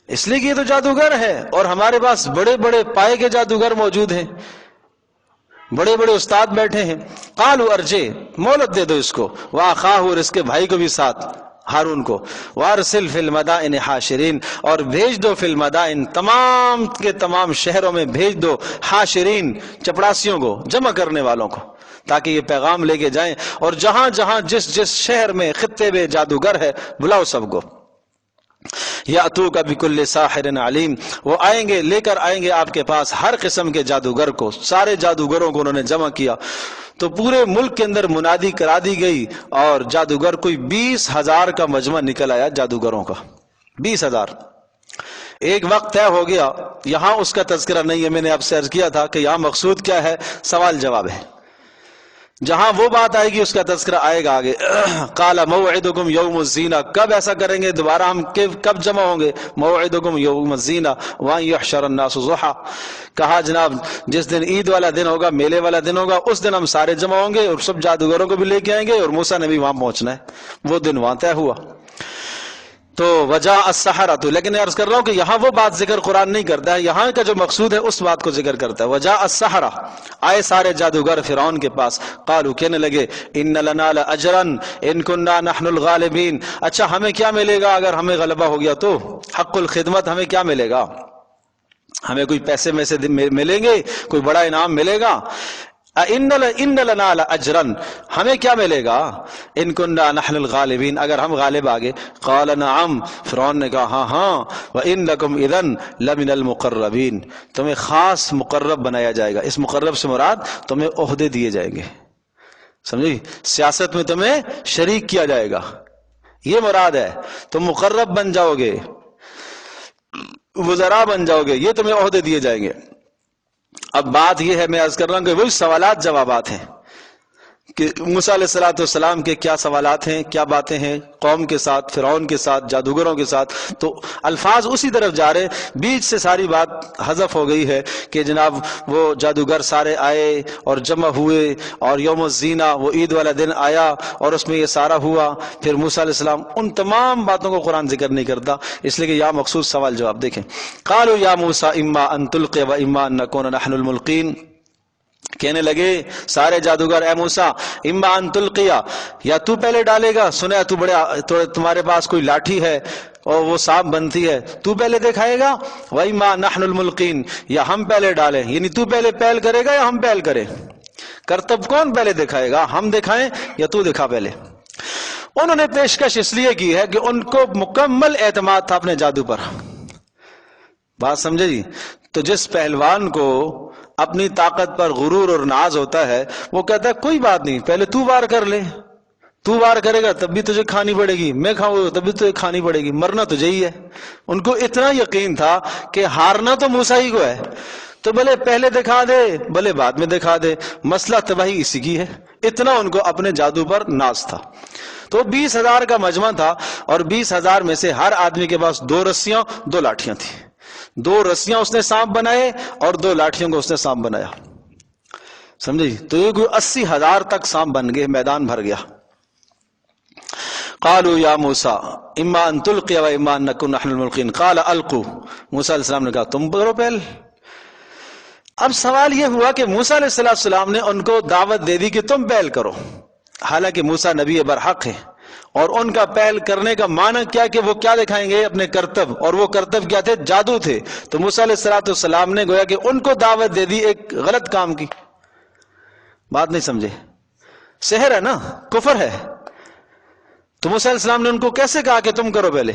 اس لیے کہ یہ تو جادوگر ہے اور ہمارے پاس بڑے بڑے پائے کے جادوگر موجود ہیں، بڑے بڑے استاد بیٹھے ہیں. قالوا ارجے، مہلت دے دو اس کو، واخاہ، اور اس کے بھائی کو بھی ساتھ، ہارون کو. وارسل فی المدائن حاشرین، اور بھیج دو فی المدائن، تمام کے تمام شہروں میں بھیج دو، حاشرین چپڑاسیوں کو، جمع کرنے والوں کو، تاکہ یہ پیغام لے کے جائیں. اور جہاں جہاں جس شہر میں خطے میں جادوگر ہے بلاؤ سب کو. یاتوک بکل ساحر علیم، وہ آئیں گے، لے کر آئیں گے آپ کے پاس ہر قسم کے جادوگر کو. سارے جادوگروں کو انہوں نے جمع کیا تو پورے ملک کے اندر منادی کرا دی گئی اور جادوگر کوئی 20,000 کا مجمع نکل آیا جادوگروں کا. 20,000 ایک وقت طے ہو گیا. یہاں اس کا تذکرہ نہیں ہے، میں نے آپ سے عرض کیا تھا کہ یہاں مقصود کیا ہے، سوال جواب ہے. جہاں وہ بات آئے گی اس کا تذکرہ آئے گا آگے. قال موعدکم یوم الزینہ، کب ایسا کریں گے دوبارہ ہم، کب جمع ہوں گے؟ موعدکم یوم الزینہ وان یحشر الناس ضحی، کہا جناب جس دن عید والا دن ہوگا، میلے والا دن ہوگا، اس دن ہم سارے جمع ہوں گے اور سب جادوگروں کو بھی لے کے آئیں گے اور موسیٰ نے بھی وہاں پہنچنا ہے. وہ دن وہاں طے ہوا. تو وجاء السحرۃ، لیکن عرض کر رہا ہوں کہ یہاں وہ بات ذکر قرآن نہیں کرتا ہے، یہاں کا جو مقصود ہے اس بات کو ذکر کرتا ہے. وجاء السحرہ، آئے سارے جادوگر فرعون کے پاس. قالوا، کہنے لگے ان لنا لاجرا ان كنا نحن الغالبین، اچھا ہمیں کیا ملے گا اگر ہمیں غلبہ ہو گیا تو؟ حق الخدمت، ہمیں کیا ملے گا؟ ہمیں کوئی پیسے میں سے ملیں گے، کوئی بڑا انعام ملے گا؟ ان لنا لاجرا، ہمیں کیا ملے گا؟ ان كنا نحن الغالبین، اگر ہم غالب آگے. قال نعم، فرعون نے کہا ہاں ہاں. وانکم اذا لمن المقربین، تمہیں خاص مقرب بنایا جائے گا. اس مقرب سے مراد تمہیں عہدے دیے جائیں گے، سمجھے؟ سیاست میں تمہیں شریک کیا جائے گا، یہ مراد ہے، تم مقرب بن جاؤ گے. وزراء بن جاؤ گے، یہ تمہیں عہدے دیے جائیں گے۔ اب بات یہ ہے، میں عرض کر رہا ہوں کہ وہی سوالات جوابات ہیں کہ موسیٰ علیہ السلام کے کیا سوالات ہیں، کیا باتیں ہیں قوم کے ساتھ، فرعون کے ساتھ، جادوگروں کے ساتھ، تو الفاظ اسی طرف جا رہے، بیچ سے ساری بات حذف ہو گئی ہے کہ جناب وہ جادوگر سارے آئے اور جمع ہوئے، اور یوم الزینہ وہ عید والا دن آیا اور اس میں یہ سارا ہوا، پھر موسیٰ علیہ السلام، ان تمام باتوں کو قرآن ذکر نہیں کرتا، اس لیے کہ یا مخصوص سوال جواب دیکھیں۔ قالوا یا موسیٰ اما ان تلقی و اما ان نکون نحن الملقین، کہنے لگے سارے جادوگر، اے موسیٰ اما ان تلقیا، یا تو پہلے ڈالے گا، سنا تو تمہارے پاس کوئی لاٹھی ہے اور وہ سانپ بنتی ہے، تو پہلے دکھائے گا، وَإِمَّا نَحْنُ الْمُلْقِينَ، یا ہم پہلے ڈالیں، یعنی تو پہلے پہل کرے گا یا ہم پہل کریں، کرتب کون پہلے دکھائے گا، ہم دکھائیں یا تو دکھا پہلے۔ انہوں نے پیشکش اس لیے کی ہے کہ ان کو مکمل اعتماد تھا اپنے جادو پر، بات سمجھے جی؟ تو جس پہلوان کو اپنی طاقت پر غرور اور ناز ہوتا ہے، وہ کہتا ہے کوئی بات نہیں، پہلے تو وار کر لے، تو وار کرے گا تب بھی تجھے کھانی پڑے گی، میں کھاؤں گا تب بھی تجھے کھانی پڑے گی، مرنا تجھے ہی ہے۔ ان کو اتنا یقین تھا کہ ہارنا تو موسیٰ ہی کو ہے، تو بھلے پہلے دکھا دے بھلے بعد میں دکھا دے، مسئلہ تباہی اسی کی ہے، اتنا ان کو اپنے جادو پر ناز تھا۔ تو 20,000 کا مجمع تھا، اور 20,000 میں سے ہر آدمی کے پاس 2 رسیاں 2 لاٹھیاں تھیں، 2 رسیاں اس نے سانپ بنائے اور 2 لاٹھیوں کو اس نے سانپ بنایا، سمجھے جی؟ تو یہ کوئی 80,000 تک سانپ بن گئے، میدان بھر گیا۔ قالوا یا موسیٰ اما ان تلقی و اما ان نکون نحن الملقین قال القوا، موسیٰ علیہ السلام نے کہا تم کرو پہل۔ اب سوال یہ ہوا کہ موسیٰ علیہ السلام نے ان کو دعوت دے دی کہ تم پہل کرو، حالانکہ موسیٰ نبی برحق ہے، اور ان کا پہل کرنے کا معنی کیا کہ وہ کیا دکھائیں گے، اپنے کرتب، اور وہ کرتب کیا تھے، جادو تھے۔ تو موسیٰ علیہ السلام نے گویا کہ ان کو دعوت دے دی ایک غلط کام کی، بات نہیں سمجھے، سحر ہے نا، کفر ہے۔ تو موسیٰ علیہ السلام نے ان کو کیسے کہا کہ تم کرو پہلے،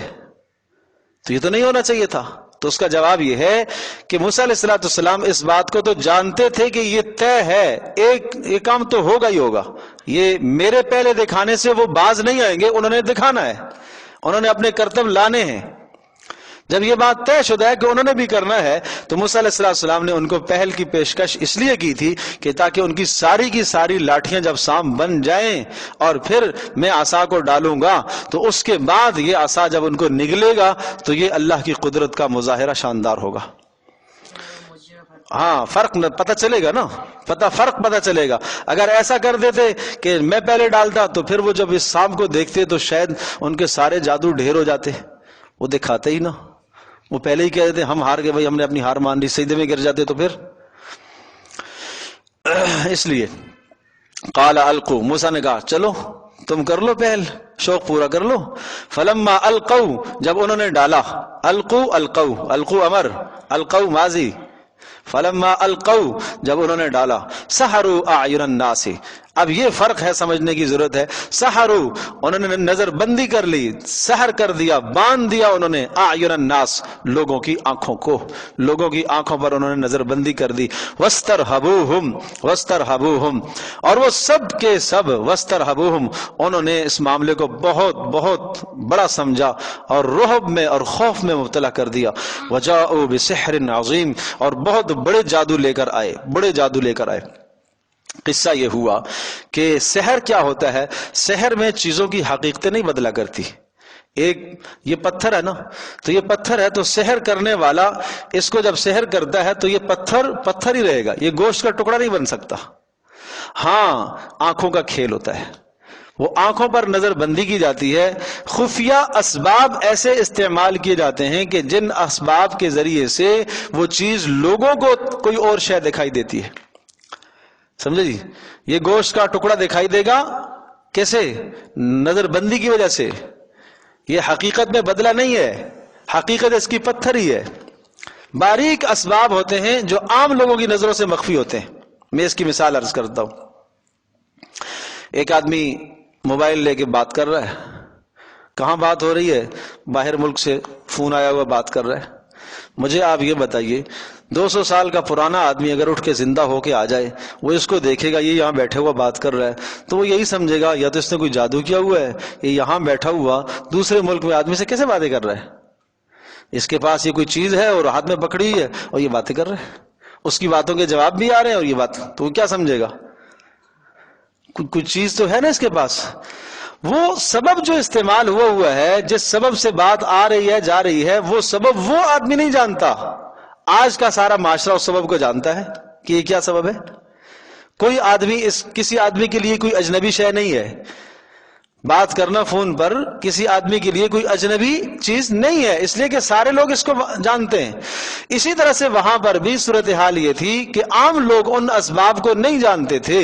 تو یہ تو نہیں ہونا چاہیے تھا۔ تو اس کا جواب یہ ہے کہ موسیٰ علیہ السلام اس بات کو تو جانتے تھے کہ یہ طے ہے، ایک کام تو ہوگا ہی ہوگا، یہ میرے پہلے دکھانے سے وہ باز نہیں آئیں گے، انہوں نے دکھانا ہے، انہوں نے اپنے کرتب لانے ہیں۔ جب یہ بات طے شدہ ہے کہ انہوں نے بھی کرنا ہے، تو موسیٰ علیہ السلام نے ان کو پہل کی پیشکش اس لیے کی تھی کہ تاکہ ان کی ساری لاٹھیاں جب سانپ بن جائیں اور پھر میں عصا کو ڈالوں گا، تو اس کے بعد یہ عصا جب ان کو نگلے گا تو یہ اللہ کی قدرت کا مظاہرہ شاندار ہوگا۔ ہاں، فرق پتہ چلے گا نا، فرق پتہ چلے گا۔ اگر ایسا کر دیتے کہ میں پہلے ڈالتا تو پھر وہ جب اس سانپ کو دیکھتے تو شاید ان کے سارے جادو ڈھیر ہو جاتے، وہ دکھاتے ہی نا، وہ پہلے ہی کہہ دیتے ہم ہار گئے بھائی، ہم نے اپنی ہار مان لی، سجدے میں گر جاتے تو پھر۔ اس لیے قال القوا، موسیٰ نے کہا چلو تم کر لو پہل، شوق پورا کر لو۔ فلما القوا، جب انہوں نے ڈالا، القوا امر، القوا ماضی، فلما القوا، جب انہوں نے ڈالا، سحروا اعین الناس، اب یہ فرق ہے، سمجھنے کی ضرورت ہے۔ سحروا، انہوں نے نظر بندی کر لی، سحر کر دیا، باندھ دیا انہوں نے، اعین الناس، لوگوں کی آنکھوں کو، لوگوں کی آنکھوں پر انہوں نے نظر بندی کر دی۔ واسترہبوہم، اور وہ سب کے سب، واسترہبوہم، انہوں نے اس معاملے کو بہت بہت بڑا سمجھا اور رعب میں اور خوف میں مبتلا کر دیا۔ وجاءوا بسحر عظیم، اور بہت بڑے جادو لے کر آئے۔ قصہ یہ ہوا کہ سحر کیا ہوتا ہے، سحر میں چیزوں کی حقیقتیں نہیں بدلا کرتی۔ ایک یہ پتھر ہے نا، تو یہ پتھر ہے، تو سحر کرنے والا اس کو جب سحر کرتا ہے تو یہ پتھر ہی رہے گا، یہ گوشت کا ٹکڑا نہیں بن سکتا۔ ہاں، آنکھوں کا کھیل ہوتا ہے، وہ آنکھوں پر نظر بندی کی جاتی ہے، خفیہ اسباب ایسے استعمال کیے جاتے ہیں کہ جن اسباب کے ذریعے سے وہ چیز لوگوں کو کوئی اور شے دکھائی دیتی ہے، سمجھے جی؟ یہ گوشت کا ٹکڑا دکھائی دے گا کیسے؟ نظر بندی کی وجہ سے، یہ حقیقت میں بدلہ نہیں ہے، حقیقت اس کی پتھر ہی ہے۔ باریک اسباب ہوتے ہیں جو عام لوگوں کی نظروں سے مخفی ہوتے ہیں۔ میں اس کی مثال عرض کرتا ہوں۔ ایک آدمی موبائل لے کے بات کر رہا ہے، کہاں بات ہو رہی ہے؟ باہر ملک سے فون آیا ہوا، بات کر رہا ہے۔ مجھے آپ یہ بتائیے، 200 سال کا پرانا آدمی اگر اٹھ کے زندہ ہو کے آ جائے، وہ اس کو دیکھے گا یہ یہاں بیٹھے ہوا بات کر رہا ہے، تو وہ یہی سمجھے گا یا تو اس نے کوئی جادو کیا ہوا ہے، یہ یہاں بیٹھا ہوا دوسرے ملک میں آدمی سے کیسے باتیں کر رہا ہے؟ اس کے پاس یہ کوئی چیز ہے اور ہاتھ میں پکڑی ہے اور یہ باتیں کر رہے ہیں، اس کی باتوں کے جواب بھی آ رہے ہیں اور یہ بات تو وہ کیا سمجھے گا؟ کوئی چیز تو ہے نا اس کے پاس. وہ سبب جو استعمال ہوا ہے، جس سبب سے بات آ رہی ہے جا رہی ہے، وہ سبب وہ آدمی نہیں جانتا. آج کا سارا معاشرہ اس سبب کو جانتا ہے کہ یہ کیا سبب ہے. کوئی آدمی کسی آدمی کے لیے کوئی اجنبی شے نہیں ہے. بات کرنا فون پر کسی آدمی کے لیے کوئی اجنبی چیز نہیں ہے، اس لیے کہ سارے لوگ اس کو جانتے ہیں. اسی طرح سے وہاں پر بھی صورتحال یہ تھی کہ عام لوگ ان اسباب کو نہیں جانتے تھے.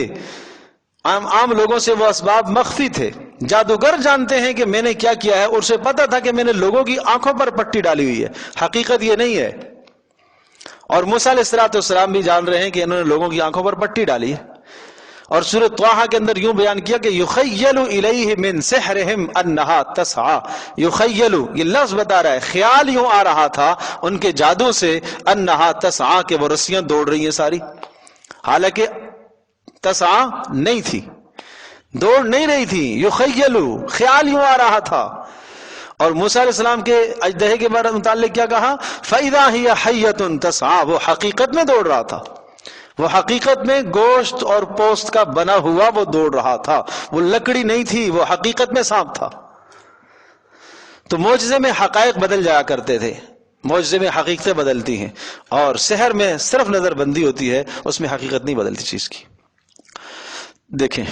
عام لوگوں سے وہ اسباب مخفی تھے. جادوگر جانتے ہیں کہ میں نے کیا کیا ہے، اسے پتا تھا کہ میں نے لوگوں کی آنکھوں پر پٹی ڈالی ہوئی ہے، حقیقت یہ نہیں ہے. اور موسیٰ علیہ السلام بھی جان رہے ہیں کہ انہوں نے لوگوں کی آنکھوں پر پٹی ڈالی ہے. اور سورۃ طٰہٰ کے اندر یوں بیان کیا کہ یخیل الیہ من سحرہم انہا تسعی. یخیل، یہ لفظ بتا رہا ہے، خیال یوں آ رہا تھا ان کے جادو سے، انہا تسعی، کہ وہ رسیاں دوڑ رہی ہیں ساری. حالانکہ تسعی نہیں تھی، دوڑ نہیں رہی تھی. یخیل، خیال یوں آ رہا تھا. اور موسیٰ علیہ السلام کے اژدہے کے متعلق کیا کہا؟ فَإِذَا هِيَ حَيَّةٌ تَسْعَىٰ. وہ حقیقت میں دوڑ رہا تھا، وہ حقیقت میں گوشت اور پوست کا بنا ہوا وہ دوڑ رہا تھا، وہ لکڑی نہیں تھی، وہ حقیقت میں سانپ تھا. تو معجزے میں حقائق بدل جایا کرتے تھے، معجزے میں حقیقتیں بدلتی ہیں، اور سحر میں صرف نظر بندی ہوتی ہے، اس میں حقیقت نہیں بدلتی چیز کی. دیکھیں،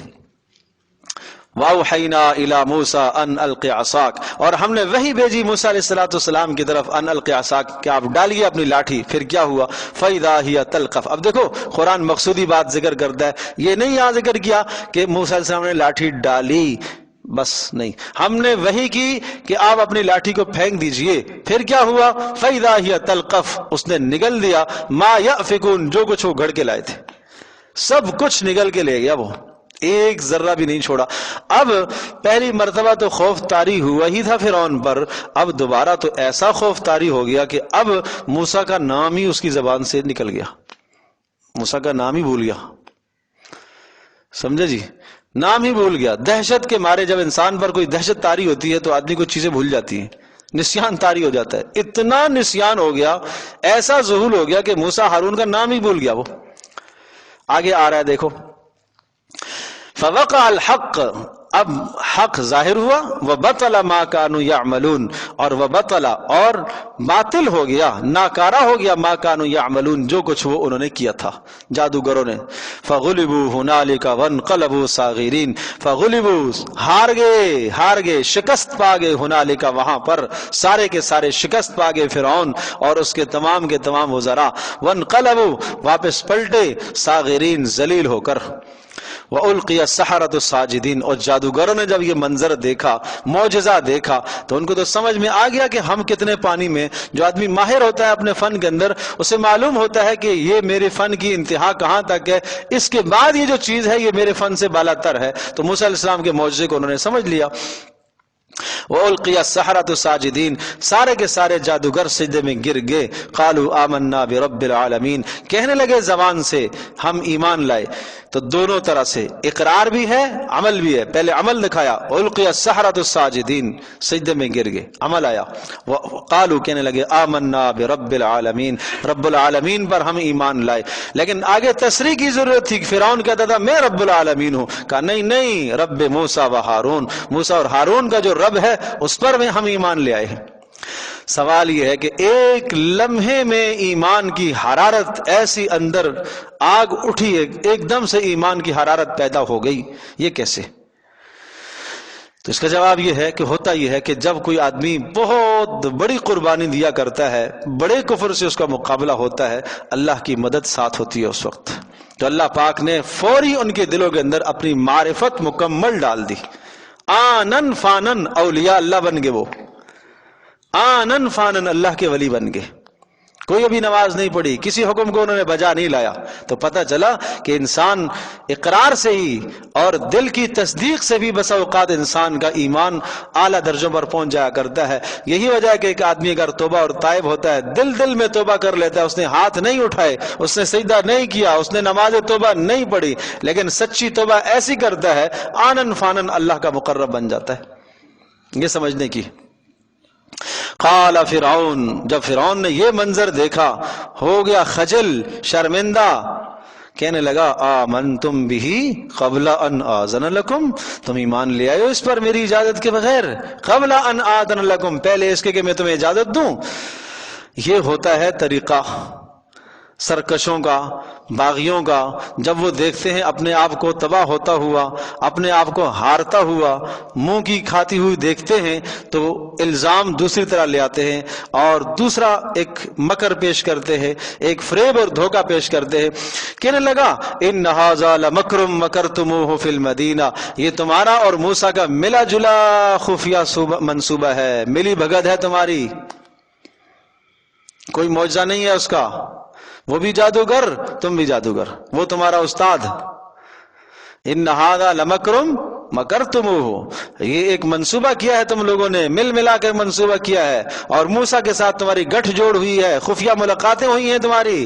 وَأَوْحَيْنَا إِلَى مُوسَىٰ أَنْ أَلْقِ عَصَاكَ، اور ہم نے وحی بھیجی موسیٰ علیہ السلام کی طرف، ان الق عصاک، کہ آپ ڈالیے اپنی لاٹھی. پھر کیا ہوا؟ فَإِذَا هِيَ تَلْقَفُ. اب دیکھو قرآن مقصودی بات ذکر کرتا ہے، یہ نہیں یہاں ذکر کیا کہ موسیٰ علیہ السلام نے لاٹھی ڈالی، بس نہیں، ہم نے وحی کی کہ آپ اپنی لاٹھی کو پھینک دیجئے. پھر کیا ہوا؟ فَإِذَا هِيَ تَلْقَفُ. اس نے نگل دیا مَا يَأْفِكُونَ، جو کچھ وہ گھڑ کے لائے تھے، سب کچھ نگل کے لے گیا، وہ ایک ذرہ بھی نہیں چھوڑا. اب پہلی مرتبہ تو خوف طاری ہوا ہی تھا فرعون پر، اب دوبارہ تو ایسا خوف طاری ہو گیا کہ اب موسیٰ کا نام ہی اس کی زبان سے نکل گیا، موسیٰ کا نام ہی بھول گیا. سمجھے جی؟ نام ہی بھول گیا. دہشت کے مارے جب انسان پر کوئی دہشت طاری ہوتی ہے تو آدمی کو چیزیں بھول جاتی ہیں، نسیان طاری ہو جاتا ہے. اتنا نسیان ہو گیا، ایسا ذہول ہو گیا کہ موسیٰ ہارون کا نام ہی بھول گیا. وہ آگے آ رہا ہے، دیکھو، فوقع الحق، اب حق ظاہر ہوا، وبطل ما كانوا يعملون، اور وبطل، اور باطل ہو گیا، ناکارہ ہو گیا، ما كانوا يعملون، جو کچھ وہ انہوں نے کیا تھا جادوگروں نے. فغلبوا هنالك وانقلبوا صاغرین. فغلبوا، ہار گئے، شکست پا گئے، ہنالک، وہاں پر سارے کے سارے شکست پا گئے فرعون اور اس کے تمام وزراء. وانقلبوا، واپس پلٹے، صاغرین، ذلیل ہو کر. وَأُلْقِيَ السَّحَرَةُ سَاجِدِينَ، اور جادوگروں نے جب یہ منظر دیکھا، معجزہ دیکھا، تو ان کو تو سمجھ میں آ گیا کہ ہم کتنے پانی میں. جو آدمی ماہر ہوتا ہے اپنے فن کے اندر، اسے معلوم ہوتا ہے کہ یہ میرے فن کی انتہا کہاں تک ہے، اس کے بعد یہ جو چیز ہے یہ میرے فن سے بالا تر ہے. تو موسیٰ علیہ السلام کے معجزے کو انہوں نے سمجھ لیا. وَأُلْقِيَ السَّحَرَةُ سَاجِدِينَ، سارے کے سارے جادوگر سجدے میں گر گئے. قَالُوا آمَنَّا بِرَبِّ الْعَالَمِينَ، کہنے لگے زبان سے ہم ایمان لائے. تو دونوں طرح سے اقرار بھی ہے، عمل بھی ہے. پہلے عمل دکھایا، اُلْقِيَ السَّحَرَةُ سَاجِدِينَ، سجدے میں گر گئے، عمل آیا. قالوا، کہنے لگے آمنا برب العالمین، رب العالمین پر ہم ایمان لائے. لیکن آگے تصریح کی ضرورت تھی. فرعون کہتا تھا میں رب العالمین ہوں، کہا نہیں، رب موسیٰ و ہارون، موسیٰ اور ہارون کا جو رب ہے اس پر میں ہم ایمان لے آئے ہیں. سوال یہ ہے کہ ایک لمحے میں ایمان کی حرارت ایسی اندر آگ اٹھی، ایک دم سے ایمان کی حرارت پیدا ہو گئی، یہ کیسے؟ تو اس کا جواب یہ ہے کہ ہوتا یہ ہے کہ جب کوئی آدمی بہت بڑی قربانی دیا کرتا ہے، بڑے کفر سے اس کا مقابلہ ہوتا ہے، اللہ کی مدد ساتھ ہوتی ہے اس وقت. تو اللہ پاک نے فوری ان کے دلوں کے اندر اپنی معرفت مکمل ڈال دی. آنن فانن اولیاء اللہ بن گئے، وہ آنن فانن اللہ کے ولی بن گئے. کوئی ابھی نماز نہیں پڑھی، کسی حکم کو انہوں نے بجا نہیں لایا. تو پتہ چلا کہ انسان اقرار سے ہی اور دل کی تصدیق سے بھی بسا اوقات انسان کا ایمان اعلیٰ درجوں پر پہنچ جایا کرتا ہے. یہی وجہ ہے کہ ایک آدمی اگر توبہ اور تائب ہوتا ہے، دل میں توبہ کر لیتا ہے، اس نے ہاتھ نہیں اٹھائے، اس نے سجدہ نہیں کیا، اس نے نماز توبہ نہیں پڑھی، لیکن سچی توبہ ایسی کرتا ہے، آنن فانن اللہ کا مقرب بن جاتا ہے. یہ سمجھنے کی. قال فرعون، جب فرعون نے یہ منظر دیکھا ہو گیا خجل، شرمندہ، کہنے لگا آمنتم بھی قبل ان آذن لکم، تم ایمان لے آئے ہو اس پر میری اجازت کے بغیر، قبل ان آذن لکم، پہلے اس کے کہ میں تمہیں اجازت دوں۔ یہ ہوتا ہے طریقہ سرکشوں کا، باغیوں کا، جب وہ دیکھتے ہیں اپنے آپ کو تباہ ہوتا ہوا، اپنے آپ کو ہارتا ہوا، منہ کی کھاتی ہوئی دیکھتے ہیں تو الزام دوسری طرح لے آتے ہیں اور دوسرا ایک مکر پیش کرتے ہیں، ایک فریب اور دھوکہ پیش کرتے ہیں۔ کہنے لگا ان ھذا لمکر مکرتموہ فی المدینہ، یہ تمہارا اور موسیٰ کا ملا جلا خفیہ منصوبہ ہے، ملی بھگت ہے تمہاری، کوئی معجزہ نہیں ہے اس کا، وہ بھی جادوگر تم بھی جادوگر، وہ تمہارا استاد۔ ان ھذا لمکر مکرتموہ، یہ ایک منصوبہ کیا ہے تم لوگوں نے، مل ملا کر منصوبہ کیا ہے، اور موسیٰ کے ساتھ تمہاری گٹھ جوڑ ہوئی ہے، خفیہ ملاقاتیں ہوئی ہیں تمہاری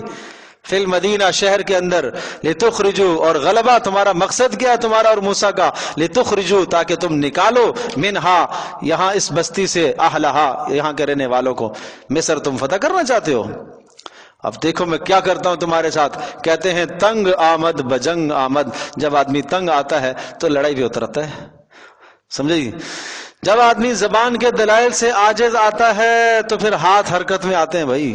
فی المدینہ، شہر کے اندر، لتخرجوا، اور غلبہ تمہارا مقصد کیا ہے تمہارا اور موسیٰ کا، لتخرجوا، تاکہ تم نکالو، منہا، یہاں اس بستی سے، اہلہا، یہاں کے رہنے والوں کو، مصر تم فتح کرنا چاہتے ہو۔ اب دیکھو میں کیا کرتا ہوں تمہارے ساتھ، کہتے ہیں تنگ آمد بجنگ آمد، جب آدمی تنگ آتا ہے تو لڑائی بھی اترتا ہے، سمجھے جی؟ جب آدمی زبان کے دلائل سے عاجز آتا ہے تو پھر ہاتھ حرکت میں آتے ہیں بھائی،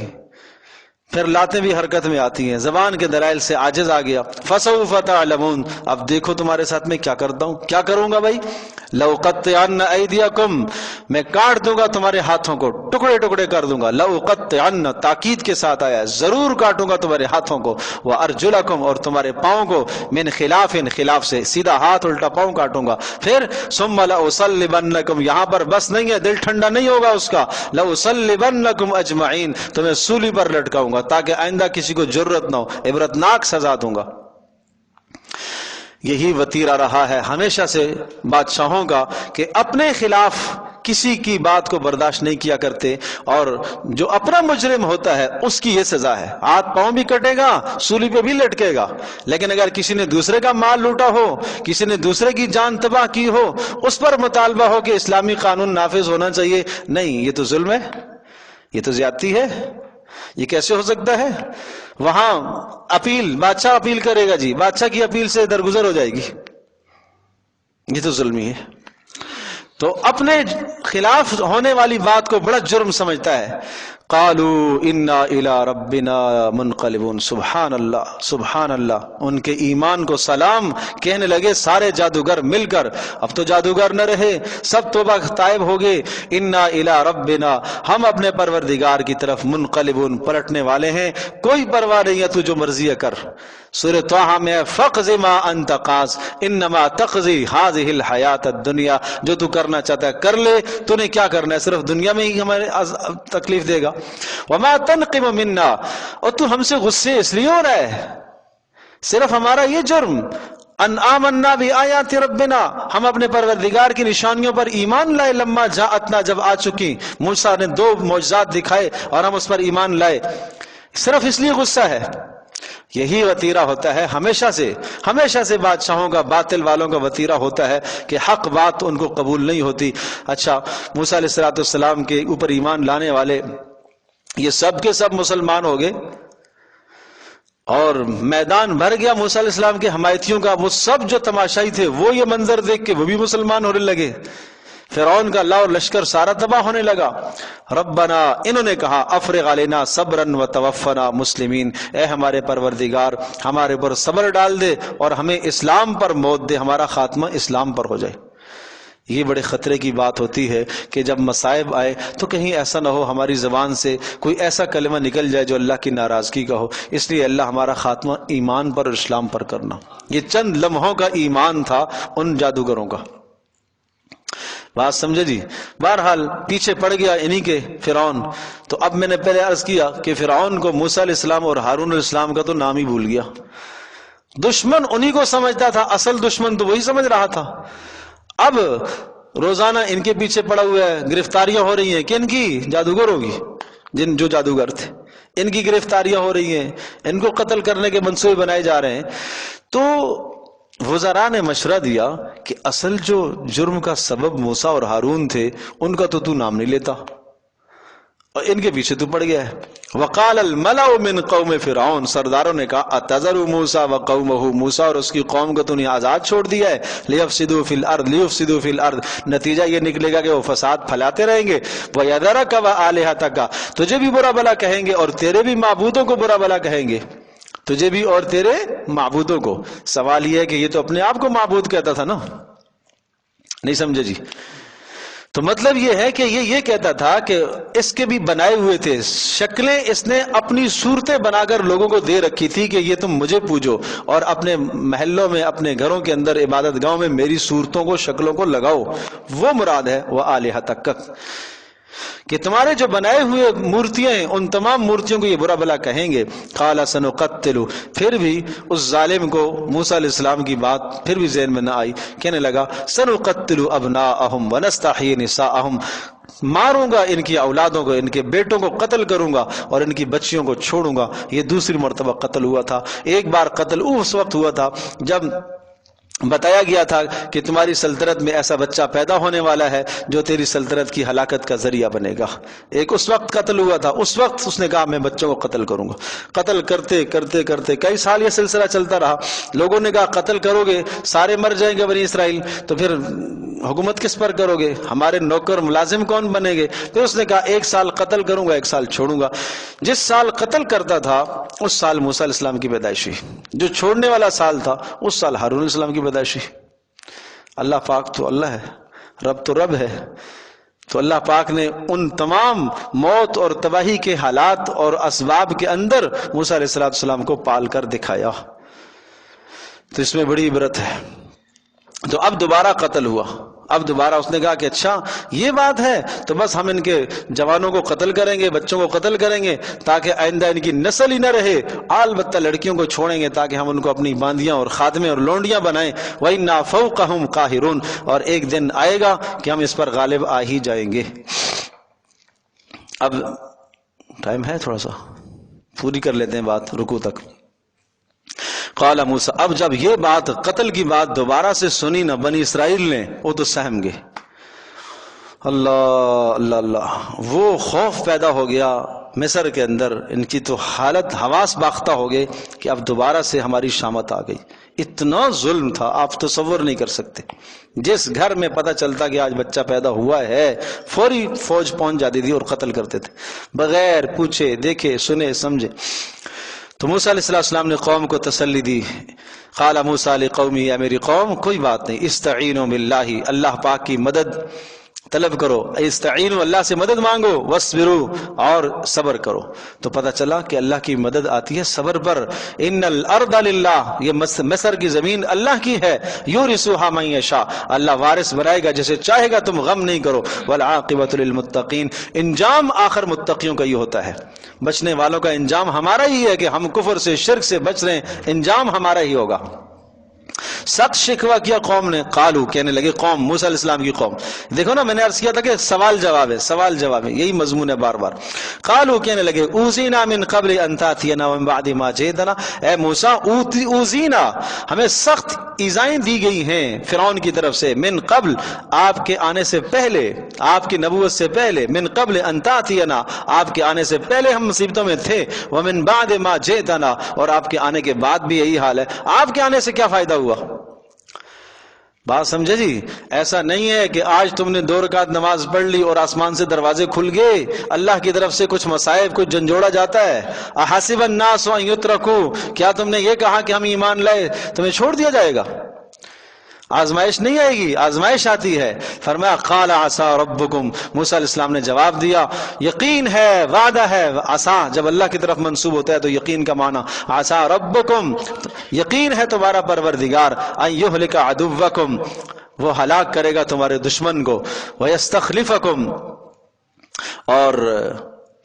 پھر لاتیں بھی حرکت میں آتی ہیں، زبان کے دلائل سے عاجز آ گیا۔ فسوف تعلمون، اب دیکھو تمہارے ساتھ میں کیا کرتا ہوں، کیا کروں گا بھائی، لأقطعن ایدیکم، میں کاٹ دوں گا تمہارے ہاتھوں کو، ٹکڑے ٹکڑے کر دوں گا، لأقطعن تاکید کے ساتھ آیا، ضرور کاٹوں گا تمہارے ہاتھوں کو، وارجلکم، اور تمہارے پاؤں کو، من خلاف، خلاف سے، سیدھا ہاتھ الٹا پاؤں کاٹوں گا، پھر ثم لأصلبنکم، یہاں پر بس نہیں ہے، دل ٹھنڈا نہیں ہوگا اس کا، لأصلبنکم اجمعین، تمہیں سولی پر لٹکاؤں گا تاکہ آئندہ کسی کو جرت نہ ہو، عبرتناک سزا دوں گا۔ یہی وتیرہ رہا ہے ہمیشہ سے بادشاہوں کا کہ اپنے خلاف کسی کی بات کو برداشت نہیں کیا کرتے، اور جو اپنا مجرم ہوتا ہے اس کی یہ سزا ہے، ہاتھ پاؤں بھی کٹے گا، سولی پہ بھی لٹکے گا، لیکن اگر کسی نے دوسرے کا مال لوٹا ہو، کسی نے دوسرے کی جان تباہ کی ہو، اس پر مطالبہ ہو کہ اسلامی قانون نافذ ہونا چاہیے، نہیں، یہ تو ظلم ہے، یہ تو زیادتی ہے، یہ کیسے ہو سکتا ہے؟ وہاں اپیل، بادشاہ اپیل کرے گا جی، بادشاہ کی اپیل سے درگزر ہو جائے گی، یہ تو ظلمی ہے۔ تو اپنے خلاف ہونے والی بات کو بڑا جرم سمجھتا ہے۔ قالوا انا الی ربنا منقلبون، سبحان اللہ سبحان اللہ، ان کے ایمان کو سلام کہنے لگے سارے جادوگر مل کر، اب تو جادوگر نہ رہے، سب توبہ طائب ہو گئے، انا الی ربنا، ہم اپنے پروردگار کی طرف منقلبون، پلٹنے والے ہیں، کوئی پرواہ نہیں ہے، تو جو مرضی ہے کر۔ سورہ طٰہٰ میں فقض ما انت قاض انما تقضی هذه الحیات الدنیا، جو تو کرنا چاہتا ہے کر لے، تو نے کیا کرنا ہے، صرف دنیا میں ہی ہمارے تکلیف دے گا۔ وما تنقم منا، اور تو ہم سے غصے اس لیے ہو رہا ہے، صرف ہمارا یہ جرم، ان آمنا بآیات ربنا، ہم اپنے پروردگار کی نشانیوں پر ایمان لائے، لما جاءتنا، جب آ چکی، موسیٰ نے 2 معجزات دکھائے اور ہم اس پر ایمان لائے، صرف اس لیے غصہ ہے۔ یہی وتیرہ ہوتا ہے ہمیشہ سے بادشاہوں کا، باطل والوں کا وتیرہ ہوتا ہے کہ حق بات ان کو قبول نہیں ہوتی۔ اچھا، موسیٰ علیہ السلام کے اوپر ایمان لانے والے یہ سب کے سب مسلمان ہو گئے، اور میدان بھر گیا موسیٰ علیہ السلام کے حمایتیوں کا، وہ سب جو تماشائی تھے وہ یہ منظر دیکھ کے وہ بھی مسلمان ہونے لگے، فرعون کا لاؤ لشکر سارا تباہ ہونے لگا۔ ربنا، انہوں نے کہا، افرغ علینا صبرا وتوفنا مسلمین، اے ہمارے پروردگار ہمارے پر صبر ڈال دے اور ہمیں اسلام پر موت دے، ہمارا خاتمہ اسلام پر ہو جائے۔ یہ بڑے خطرے کی بات ہوتی ہے کہ جب مصائب آئے تو کہیں ایسا نہ ہو ہماری زبان سے کوئی ایسا کلمہ نکل جائے جو اللہ کی ناراضگی کا ہو، اس لیے اللہ ہمارا خاتمہ ایمان پر اور اسلام پر کرنا۔ یہ چند لمحوں کا ایمان تھا ان جادوگروں کا، بات سمجھے جی؟ بہرحال پیچھے پڑ گیا انہی کے فرعون۔ تو اب میں نے پہلے عرض کیا کہ فرعون کو موسیٰ علیہ السلام اور ہارون علیہ السلام کا تو نام ہی بھول گیا، دشمن انہی کو سمجھتا تھا، اصل دشمن تو وہی سمجھ رہا تھا۔ اب روزانہ ان کے پیچھے پڑا ہوا ہے، گرفتاریاں ہو رہی ہیں، کن کی؟ جادوگروں کی، جو جادوگر تھے ان کی گرفتاریاں ہو رہی ہیں، ان کو قتل کرنے کے منصوبے بنائے جا رہے ہیں۔ تو وزراء نے مشورہ دیا کہ اصل جو جرم کا سبب موسیٰ اور ہارون تھے ان کا تو نام نہیں لیتا، اور ان کے پیچھے تو پڑ گیا ہے. وقال الملأ من قوم فرعون، سرداروں نے کہا اتذر موسیٰ وقومہ، موسیٰ اور اس کی قوم کو تو نے آزاد چھوڑ دیا ہے، لیفسدوا فی الارض، نتیجہ یہ نکلے گا کہ وہ فساد پھیلاتے رہیں گے. ویذرک وآلہتک، تجھے بھی برا بلا کہیں گے اور تیرے بھی معبودوں کو برا بلا کہیں گے، تجھے بھی اور تیرے معبودوں کو. سوال یہ ہے کہ یہ تو اپنے آپ کو معبود کہتا تھا نا، نہیں سمجھے جی؟ تو مطلب یہ ہے کہ یہ کہتا تھا کہ اس کے بھی بنائے ہوئے تھے شکلیں، اس نے اپنی صورتیں بنا کر لوگوں کو دے رکھی تھی کہ یہ تم مجھے پوجو، اور اپنے محلوں میں اپنے گھروں کے اندر عبادت گاہوں میں میری صورتوں کو شکلوں کو لگاؤ. وہ مراد ہے وہ آلہتک، کہ تمہارے جو بنائے ہوئے مورتیاں ہیں ان تمام مورتیوں کو یہ برا بلا کہیں گے. قال سنقتل، پھر بھی اس ظالم کو موسیٰ علیہ السلام کی بات پھر بھی ذہن میں نہ آئی، کہنے لگا سنقتل ابناءہم ونستحیی نساءہم، ماروں گا ان کی اولادوں کو، ان کے بیٹوں کو قتل کروں گا اور ان کی بچیوں کو چھوڑوں گا. یہ دوسری مرتبہ قتل ہوا تھا. ایک بار قتل اس وقت ہوا تھا جب بتایا گیا تھا کہ تمہاری سلطنت میں ایسا بچہ پیدا ہونے والا ہے جو تیری سلطنت کی ہلاکت کا ذریعہ بنے گا. ایک اس وقت قتل ہوا تھا، اس وقت اس نے کہا میں بچوں کو قتل کروں گا. قتل کرتے کرتے کرتے کئی سال یہ سلسلہ چلتا رہا. لوگوں نے کہا قتل کرو گے سارے مر جائیں گے بنی اسرائیل، تو پھر حکومت کس پر کرو گے، ہمارے نوکر ملازم کون بنے گے؟ پھر اس نے کہا ایک سال قتل کروں گا، ایک سال چھوڑوں گا. جس سال قتل کرتا تھا اس سال موسیٰ علیہ السلام کی پیدائش ہوئی، جو چھوڑنے والا سال تھا اس سال ہارون علیہ السلام کی پیدائش ہوئی. اللہ پاک تو اللہ ہے، رب تو رب ہے. تو اللہ پاک نے ان تمام موت اور تباہی کے حالات اور اسباب کے اندر موسیٰ علیہ السلام کو پال کر دکھایا. تو اس میں بڑی عبرت ہے. تو اب دوبارہ قتل ہوا، اب دوبارہ اس نے کہا کہ اچھا یہ بات ہے تو بس ہم ان کے جوانوں کو قتل کریں گے، بچوں کو قتل کریں گے تاکہ آئندہ ان کی نسل ہی نہ رہے، البتہ لڑکیوں کو چھوڑیں گے تاکہ ہم ان کو اپنی باندیاں اور خادمیں اور لونڈیاں بنائیں. وَإِنَّا فَوْقَهُمْ قَاهِرُونَ، اور ایک دن آئے گا کہ ہم اس پر غالب آ ہی جائیں گے. اب ٹائم ہے تھوڑا سا، پوری کر لیتے ہیں بات رکوع تک. قال موسیٰ، اب جب یہ بات قتل کی بات دوبارہ سے سنی نہ بنی اسرائیل نے، وہ تو سہم گئے. اللہ اللہ اللہ، وہ خوف پیدا ہو گیا مصر کے اندر، ان کی تو حالت حواس باختہ ہو گئے کہ اب دوبارہ سے ہماری شامت آ گئی. اتنا ظلم تھا آپ تصور نہیں کر سکتے. جس گھر میں پتہ چلتا کہ آج بچہ پیدا ہوا ہے فوری فوج پہنچ جاتی تھی اور قتل کرتے تھے بغیر پوچھے دیکھے سنے سمجھے. تو موسیٰ علیہ السلام نے قوم کو تسلی دی. قال موسیٰ لقومی، یا میری قوم کوئی بات نہیں، استعینوا باللہ، اللہ پاک کی مدد طلب کرو، استعینوا، اللہ سے مدد مانگو، واصبروا، اور صبر کرو. تو پتہ چلا کہ اللہ کی مدد آتی ہے صبر پر. ان الارض للہ، یہ مصر کی زمین اللہ کی ہے، یورثها من یشاء، اللہ وارث بنائے گا جسے چاہے گا، تم غم نہیں کرو. والعاقبۃ للمتقین، انجام آخر متقیوں کا یہ ہوتا ہے. بچنے والوں کا انجام ہمارا ہی ہے کہ ہم کفر سے شرک سے بچ رہے ہیں، انجام ہمارا ہی ہوگا. سخت شکوہ کیا قوم نے. قالو، کہنے لگے قوم، موسیٰ علیہ السلام کی قوم. دیکھو نا میں نے عرض کیا تھا کہ سوال جواب ہے، سوال جواب ہے، یہی مضمون ہے بار بار. قالو، کہنے لگے اوذینا من قبل ان تاتینا ومن بعد ما جئتنا، اے موسیٰ اوذینا، ہمیں سخت ایذائیں دی گئی ہیں فرعون کی طرف سے، من قبل، آپ کے آنے سے پہلے، آپ کی نبوت سے پہلے، من قبل ان تاتینا، آپ کے آنے سے پہلے ہم مصیبتوں میں تھے، ومن بعد ما جئتنا، اور آپ کے آنے کے بعد بھی یہی حال ہے. آپ کے آنے سے کیا فائدہ ہوا؟ بات سمجھے جی؟ ایسا نہیں ہے کہ آج تم نے 2 رکعت نماز پڑھ لی اور آسمان سے دروازے کھل گئے، اللہ کی طرف سے کچھ مصائب کچھ جھنجھوڑا جاتا ہے. احسب الناس ان یترکوا، کیا تم نے یہ کہا کہ ہم ایمان لائے تمہیں چھوڑ دیا جائے گا؟ آزمائش نہیں آئے گی، آزمائش آتی ہے. فرمایا قال عسى ربکم، موسیٰ علیہ السلام نے جواب دیا یقین ہے، وعدہ ہے. عسى جب اللہ کی طرف منسوب ہوتا ہے تو یقین کا معنی عسى ربکم، یقین ہے تمہارا پروردگار، ان یہلک عدوکم، وہ ہلاک کرے گا تمہارے دشمن کو، ویستخلفکم، اور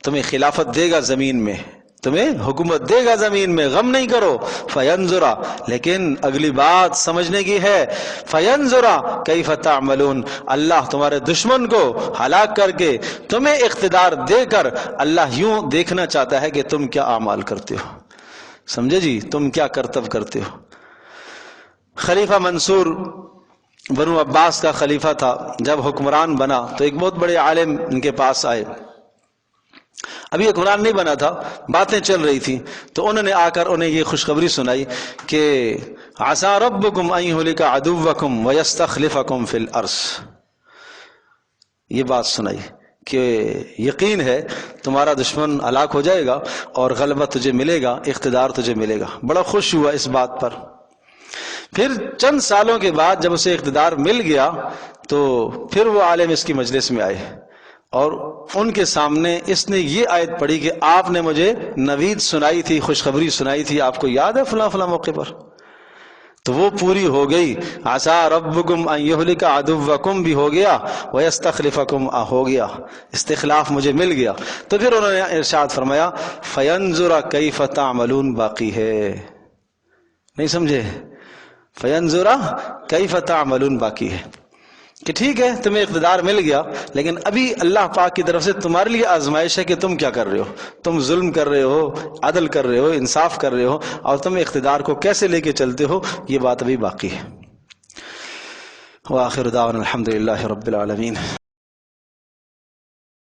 تمہیں خلافت دے گا زمین میں، تمہیں حکومت دے گا زمین میں، غم نہیں کرو. فینظرا، لیکن اگلی بات سمجھنے کی ہے، فینظرا کیف تعملون، اللہ تمہارے دشمن کو ہلاک کر کے تمہیں اقتدار دے کر اللہ یوں دیکھنا چاہتا ہے کہ تم کیا اعمال کرتے ہو. سمجھے جی؟ تم کیا کرتب کرتے ہو. خلیفہ منصور بنو عباس کا خلیفہ تھا. جب حکمران بنا تو ایک بہت بڑے عالم ان کے پاس آئے. ابھی یہ قرآن نہیں بنا تھا، باتیں چل رہی تھی، تو انہوں نے آ کر انہیں یہ خوشخبری سنائی کہ عسیٰ ربکم ان یہلک عدوکم ویستخلفکم فی الارض. یہ بات سنائی کہ یقین ہے تمہارا دشمن ہلاک ہو جائے گا اور غلبہ تجھے ملے گا، اقتدار تجھے ملے گا. بڑا خوش ہوا اس بات پر. پھر چند سالوں کے بعد جب اسے اقتدار مل گیا تو پھر وہ عالم اس کی مجلس میں آئے اور ان کے سامنے اس نے یہ آیت پڑھی کہ آپ نے مجھے نوید سنائی تھی، خوشخبری سنائی تھی، آپ کو یاد ہے فلاں فلاں موقع پر؟ تو وہ پوری ہو گئی. عسیٰ ربکم ان یہلک عدوکم بھی ہو گیا، ویستخلفکم ہو گیا، استخلاف مجھے مل گیا. تو پھر انہوں نے ارشاد فرمایا فینظر کیف تعملون باقی ہے. نہیں سمجھے؟ فینظر کیف تعملون باقی ہے کہ ٹھیک ہے تمہیں اقتدار مل گیا، لیکن ابھی اللہ پاک کی طرف سے تمہارے لیے آزمائش ہے کہ تم کیا کر رہے ہو. تم ظلم کر رہے ہو، عدل کر رہے ہو، انصاف کر رہے ہو، اور تم اقتدار کو کیسے لے کے چلتے ہو، یہ بات ابھی باقی ہے. وآخر دعوانا الحمد للہ رب العالمین.